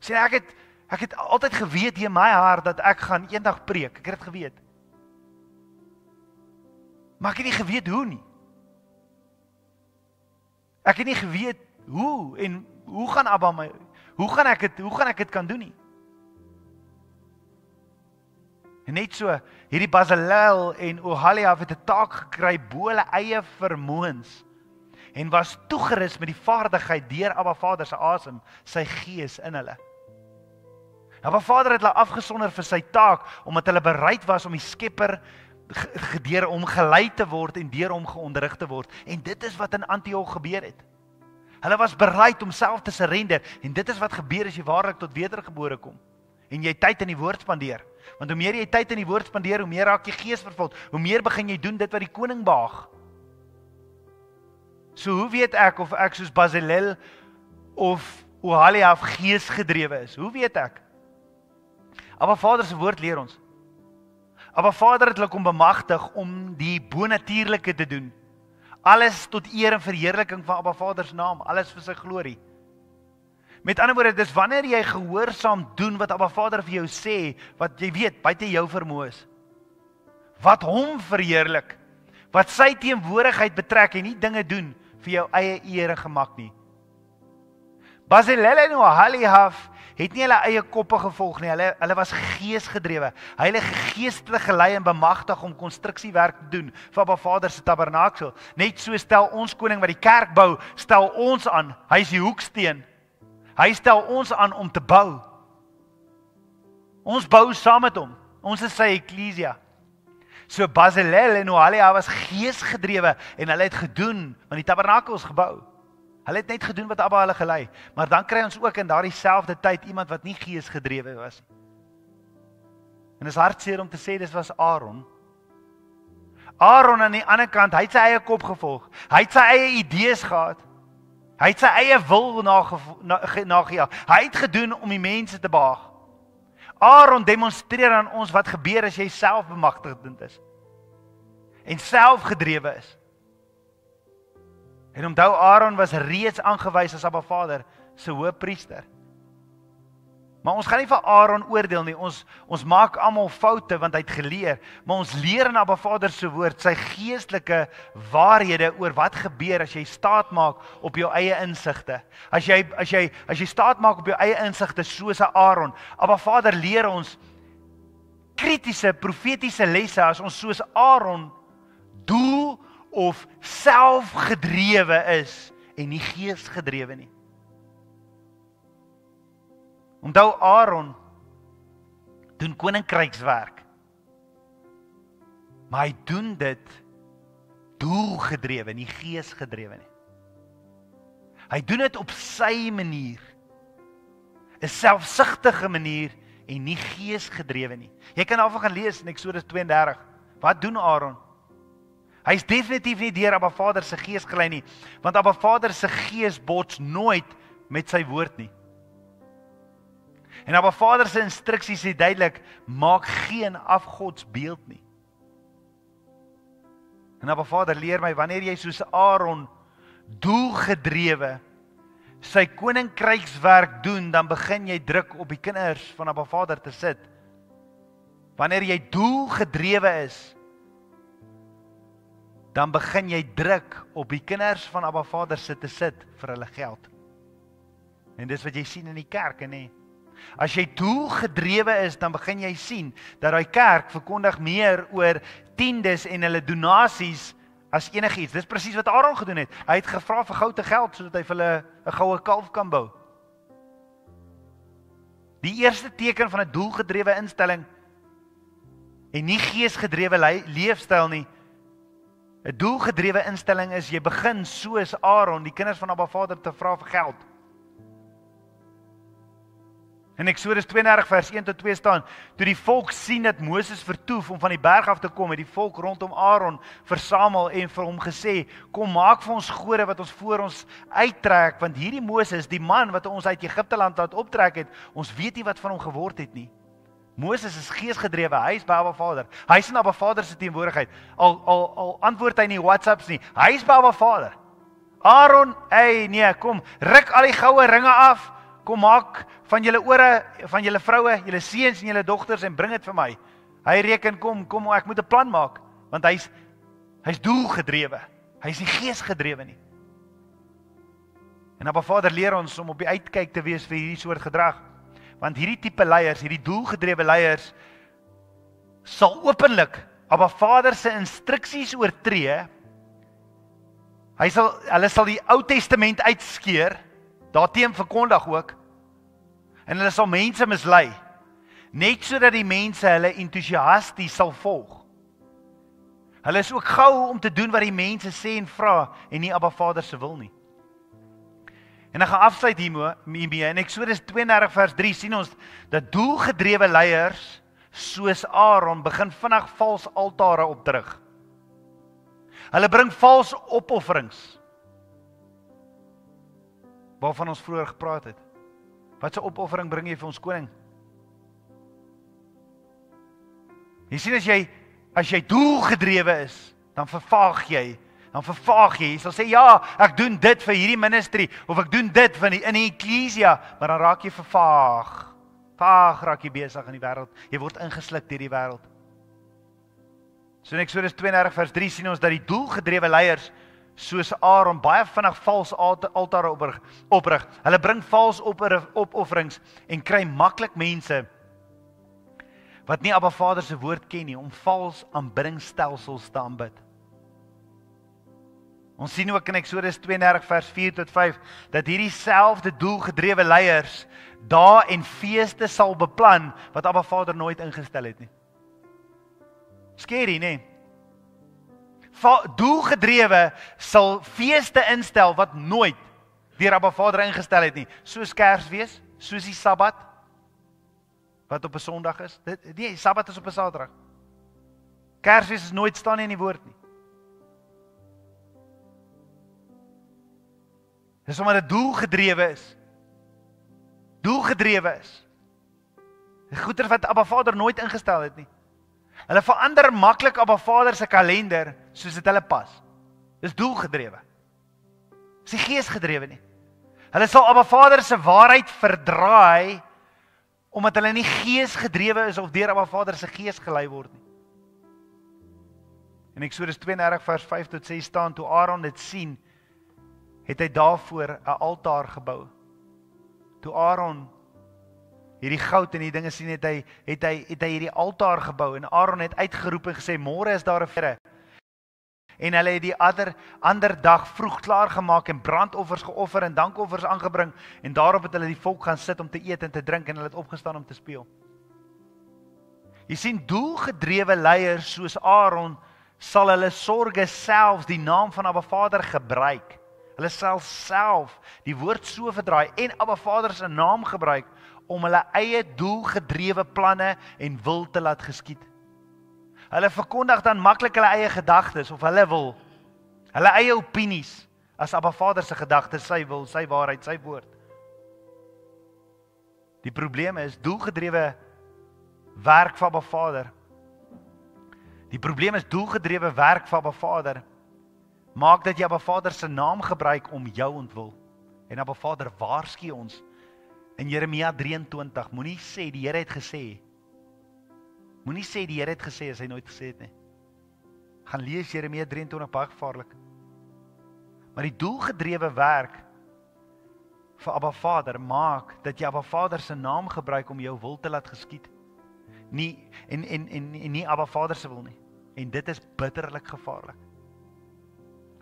Sê ek het altyd geweet hier in my hart dat ek gaan eendag preek. Ek het dit geweet. Maar ek het nie geweet hoe nie. Ek het nie geweet hoe en hoe gaan Abba my, hoe gaan ek dit kan doen nie. En net so, hierdie Bezalel en Oholiab het 'n taak gekry bo hulle eie vermoëns en was toegerus met die vaardigheid deur Abba Vader se asem, sy gees in hulle. Abba Vader het hulle afgesonder vir sy taak omdat hulle bereid was om die Skepper deur hom gelei te word en deur hom geonderrig te word. En dit is wat in Antioch gebeur het. Hulle was bereid om self te surrender en dit is wat gebeur as jy waarlik tot wedergebore kom. En jy tyd in die woord spandeer. Want hoe meer jy tyd in die woord spandeer, hoe meer raak jy gees vervuld. Hoe meer begin jy doen dit wat die koning behaag. So hoe weet ek of ek soos Bezalel of Oholiab gees gedrewe is? Hoe weet ek? Maar Vader se woord leer ons. Maar Vader het hulle kom bemagtig om die bonatuurlike te doen. Alles tot eer en verheerliking van Abba Vader se naam, alles vir sy glorie. Met ander woorde, dis wanneer jy gehoorsaam doen wat Abba Vader vir jou sê, wat jy weet, buite jou vermoë is. Wat hom verheerlik, wat sy teenwoordigheid betrek en nie dinge doen vir jou eie eer en gemak nie. Bezalel en Oholiab het nie hulle eie koppe gevolg nie, hulle was geesgedrewe. Heilige Gees het hulle gelei en bemagtig om konstruksiewerk te doen vir Abba Vader se tabernakel. Net so stel ons koning wat die kerk bou, stel ons aan. Hy is die hoeksteen. Hy stel ons aan om te bou. Ons bou saam met hom. Ons is sy eklesia. So Bezalel en Oholiab was geesgedrewe en hulle het gedoen, want die tabernakel is gebou. Hulle het net gedoen wat Abba hulle gelei. Maar dan kry ons ook in daardie selfde tyd iemand wat nie geesgedrewe was. En is hartseer om te sê, dis was Aaron. Aaron aan die ander kant, hy het sy eie kop gevolg. Hy het sy eie idees gehad. Hy het sy eie wil nagejaag. Hy het gedoen om die mense te behaag. Aaron demonstreer aan ons wat gebeur as jy self bemagtigend is. En selfgedrewe is. En onthou, Aaron was reeds aangewys as Abba Vader se hoëpriester. Maar ons gaan nie vir Aaron oordeel nie, ons maak almal foute want hy het geleer, maar ons leer in Abba Vader se woord, sy geestelike waarhede oor wat gebeur as jy staat maak op jou eie insigte. As jy staat maak op jou eie insigte soos 'n Aaron. Abba Vader leer ons kritiese, profetiese lesse as ons soos Aaron doel of selfgedrewe is en nie geesgedrewe nie. Onthou, Aaron doen koninkrykswerk, maar hy doen dit doelgedrewe, nie geesgedrewe nie. Hy doen dit op sy manier, 'n selfsugtige manier en nie geesgedrewe nie. Jy kan daarvan gaan lees in Eksodus 32. Wat doen Aaron? Hy is definitief nie deur Abba Vader se gees gelei nie, want Abba Vader se gees bots nooit met sy woord nie. En Abba Vader se instruksies sê duidelik, maak geen afgodsbeeld nie. En Abba Vader leer my, wanneer jy soos Aaron doelgedrewe sy koninkrykswerk doen, dan begin jy druk op die kinders van Abba Vader te sit. Wanneer jy doelgedrewe is, dan begin jy druk op die kinders van Abba Vader te sit vir hulle geld. En dis wat jy sien in die kerk, nê? As jy doelgedrewe is, dan begin jy sien dat daai kerk verkondig meer oor tiendes en hulle donasies as enigiets. Dis presies wat Aaron gedoen het. Hy het gevra vir goue geld sodat hy vir hulle 'n goue kalf kan bou. Die eerste teken van 'n doelgedrewe instelling en nie geesgedrewe leefstyl nie. 'n Doelgedrewe instelling is jy begin soos Aaron, die kinders van Abba Vader te vra vir geld. In Eksodus 32 vers 1 tot 2 staan, toe die volk sien dat Moses vertoef om van die berg af te kom, het die volk rondom Aaron versamel en vir hom gesê, kom maak vir ons gode wat ons voor ons uittrek, want hierdie Moses, die man wat ons uit Egipte land laat optrek het, ons weet nie wat van hom geword het nie. Moses is geesgedrewe, hy is by Abba Vader. Hy is in Abba Vader se teenwoordigheid. Al antwoord hy nie WhatsApps nie. Hy is by Abba Vader. Aaron, nee, kom, ruk al die goue ringe af. Kom maak van julle ore, van julle vroue, julle seuns en julle dogters en bring dit vir my. Hy reken, kom, ek moet 'n plan maak, want hy's doelgedrewe. Hy's nie geesgedrewe nie. En Abba Vader leer ons om op die uitkyk te wees vir hierdie soort gedrag. Want hierdie tipe leiers, hierdie doelgedrewe leiers, sal openlik Abba Vader se instruksies oortree. Hulle sal die Ou Testament uitskeer, daarteen verkondig ook, en hulle sal mense mislei, net sodat die mense hulle entoesiasties sal volg. Hulle is ook gou om te doen wat die mense sê en vra, en nie Abba Vader se wil nie. En ek gaan afsluit hiermee, in Eksodus 32 vers 3 sien ons, dat doelgedrewe leiers, soos Aaron, begin vinnig vals altare opdrig. Hulle bring vals opofferings, waarvan ons vroeër gepraat het. Wat 'n opoffering bring jy vir ons koning? Jy sien, as jy doelgedrewe is, dan vervaag jy. Jy sal sê, ja, ek doen dit vir hierdie ministry, of ek doen dit in die eklesia, maar dan raak jy vervaag. Vaag raak jy besig in die wêreld. Jy word ingesluk deur die wêreld. So in Eksodus 32 vers 3 sien ons dat die doelgedrewe leiers, soos Aaron, baie vinnig vals altare oprig. Hulle bring vals opofferings en kry maklik mense wat nie Abba Vader se woord ken nie, om vals aanbiddingsstelsels te aanbid. Ons sien ook in Eksodus 32 vers 4 tot 5 dat hierdie selfde doelgedrewe leiers dae en feeste sal beplan wat Abba Vader nooit ingestel het nie. Scary, nee. Doelgedrewe sal feeste instel wat nooit deur Abba Vader ingestel het nie, soos Kersfees, soos die Sabbat wat op 'n Sondag is. Die Sabbat is op 'n Saterdag. Kersfees is nooit staan nie in die woord nie. Dis omdat dit doelgedrewe is. Doelgedrewe is. Die goeie wat Abba Vader nooit ingestel het nie. Hulle verander maklik Abba Vader se kalender soos dit hulle pas. Dis doelgedrewe. Dis nie geesgedrewe nie. Hulle sal Abba Vader se waarheid verdraai omdat hulle nie geesgedrewe is of deur Abba Vader se gees gelei word nie. In Eksodus 32 vers 5 tot 6 staan, toe Aaron dit sien, het hy daarvoor 'n altaar gebou. Toe Aaron hierdie goud en die dinge sien, het hy hierdie altaar gebou, en Aaron het uitgeroep en gesê, môre is daar 'n fees. En hulle het die ander dag vroeg klaar gemaak en brandoffers geoffer en dankoffers aangebring, en daarop het hulle die volk gaan sit om te eet en te drink, en hulle het opgestaan om te speel. Jy sien, doelgedrewe leiers soos Aaron sal hulle sorge selfs die naam van Abba Vader gebruik. Hulle sal self die woord so verdraai en Abba Vader se naam gebruik om hulle eie doelgedrewe planne en wil te laat geskied. Hulle verkondig dan maklik hulle eie gedagtes of hulle wil, hulle eie opinies as Abba Vader se gedagtes, sy wil, sy waarheid, sy woord. Die probleem is doelgedrewe werk van Abba Vader. Die probleem is doelgedrewe werk van Abba Vader maak dat jy Abba Vader se naam gebruik om jou ontwil. En Abba Vader waarsku ons in Jeremia 23, moenie sê die Here het gesê. Moenie sê die Here het gesê as hy nooit gesê het nie. Gaan lees Jeremia 23, baie gevaarlik. Maar die doelgedrewe werk vir Abba Vader maak dat jy Abba Vader se naam gebruik om jou wil te laat geskied. Nie en nie Abba Vader se wil nie. En dit is bitterlik gevaarlik.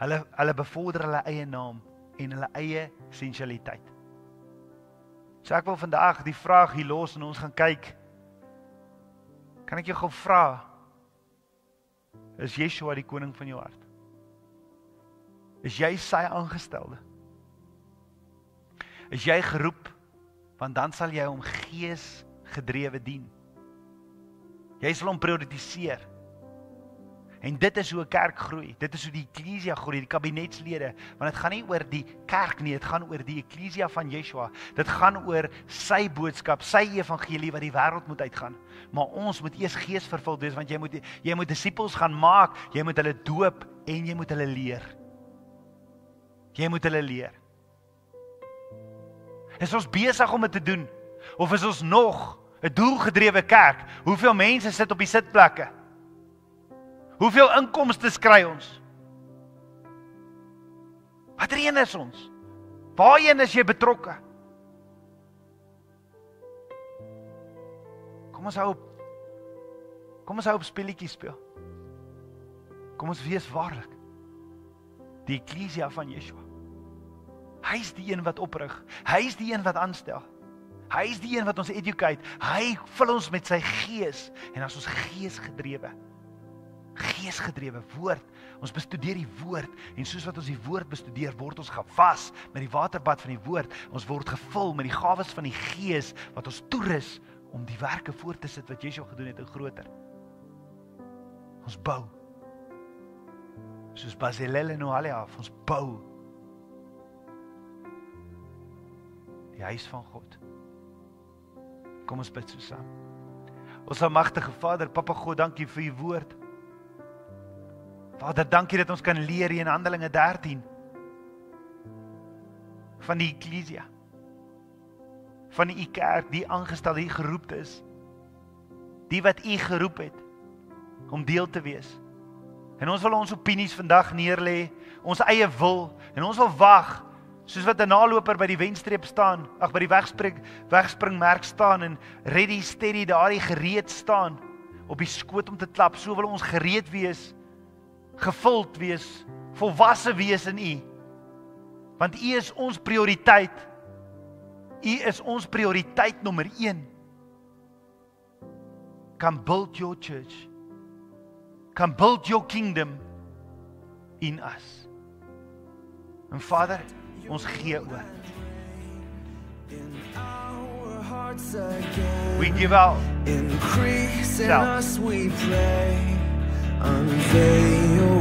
Hulle bevorder hulle eie naam en hulle eie sensualiteit. So ek wil vandag die vraag hier los en ons gaan kyk. Kan ek jou gou vra, is Yeshua die koning van jou hart? Is jy sy aangestelde? Is jy geroep, want dan sal jy hom gees gedrewe dien. Jy sal hom prioritiseer. En dit is hoe 'n kerk groei. Dit is hoe die eklesia groei, die kabinetslede. Want dit gaan nie oor die kerk nie, dit gaan oor die eklesia van Yeshua. Dit gaan oor sy boodskap, sy evangelie wat die wêreld moet uitgaan. Maar ons moet eers geesvervuld wees, want jy moet disippels gaan maak, jy moet hulle doop en jy moet hulle leer. Jy moet hulle leer. Is ons besig om dit te doen? Of is ons nog 'n doelgedrewe kerk? Hoeveel mense sit op die sitplekke? Hoeveel inkomste kry ons? Watter een is ons? Waarheen is jy betrokke? Kom ons hou op speletjies speel. Kom ons wees waarlik die eklesia van Yeshua. Hy is die een wat oprig. Hy is die een wat aanstel. Hy is die een wat ons educate. Hy vul ons met sy gees. En as ons geesgedrewe woord, ons bestudeer die woord, en soos wat ons die woord bestudeer, word ons gewas met die waterbad van die woord. Ons word gevul met die gawes van die gees, wat ons toerus om die werke voort te sit wat Yeshua gedoen het en groter. Ons bou. Soos Bazalel en Oholiab, ons bou die huis van God. Kom ons bid so saam. Ons almagtige Vader, Papa God, dankie vir u woord. Vader, dankie dat ons kan leer hier in Handelinge 13 van die eklesia, van die kerk, die aangestelde, die geroep is, die wat u geroep het om deel te wees. En ons wil ons opinies vandag neerlê, ons eie wil, en ons wil wag, soos wat 'n naloper by die wenstreep staan, by die wegspringmerk staan en ready, steady, daar gereed staan, op die skoot om te klap. So wil ons gereed wees, gevuld wees, volwasse wees in u. Want u is ons prioriteit. U is ons prioriteit nommer 1. Come build your church. Come build your kingdom in us. En Vader, ons gee oor. We give out. Increase in us, we pray. Unveil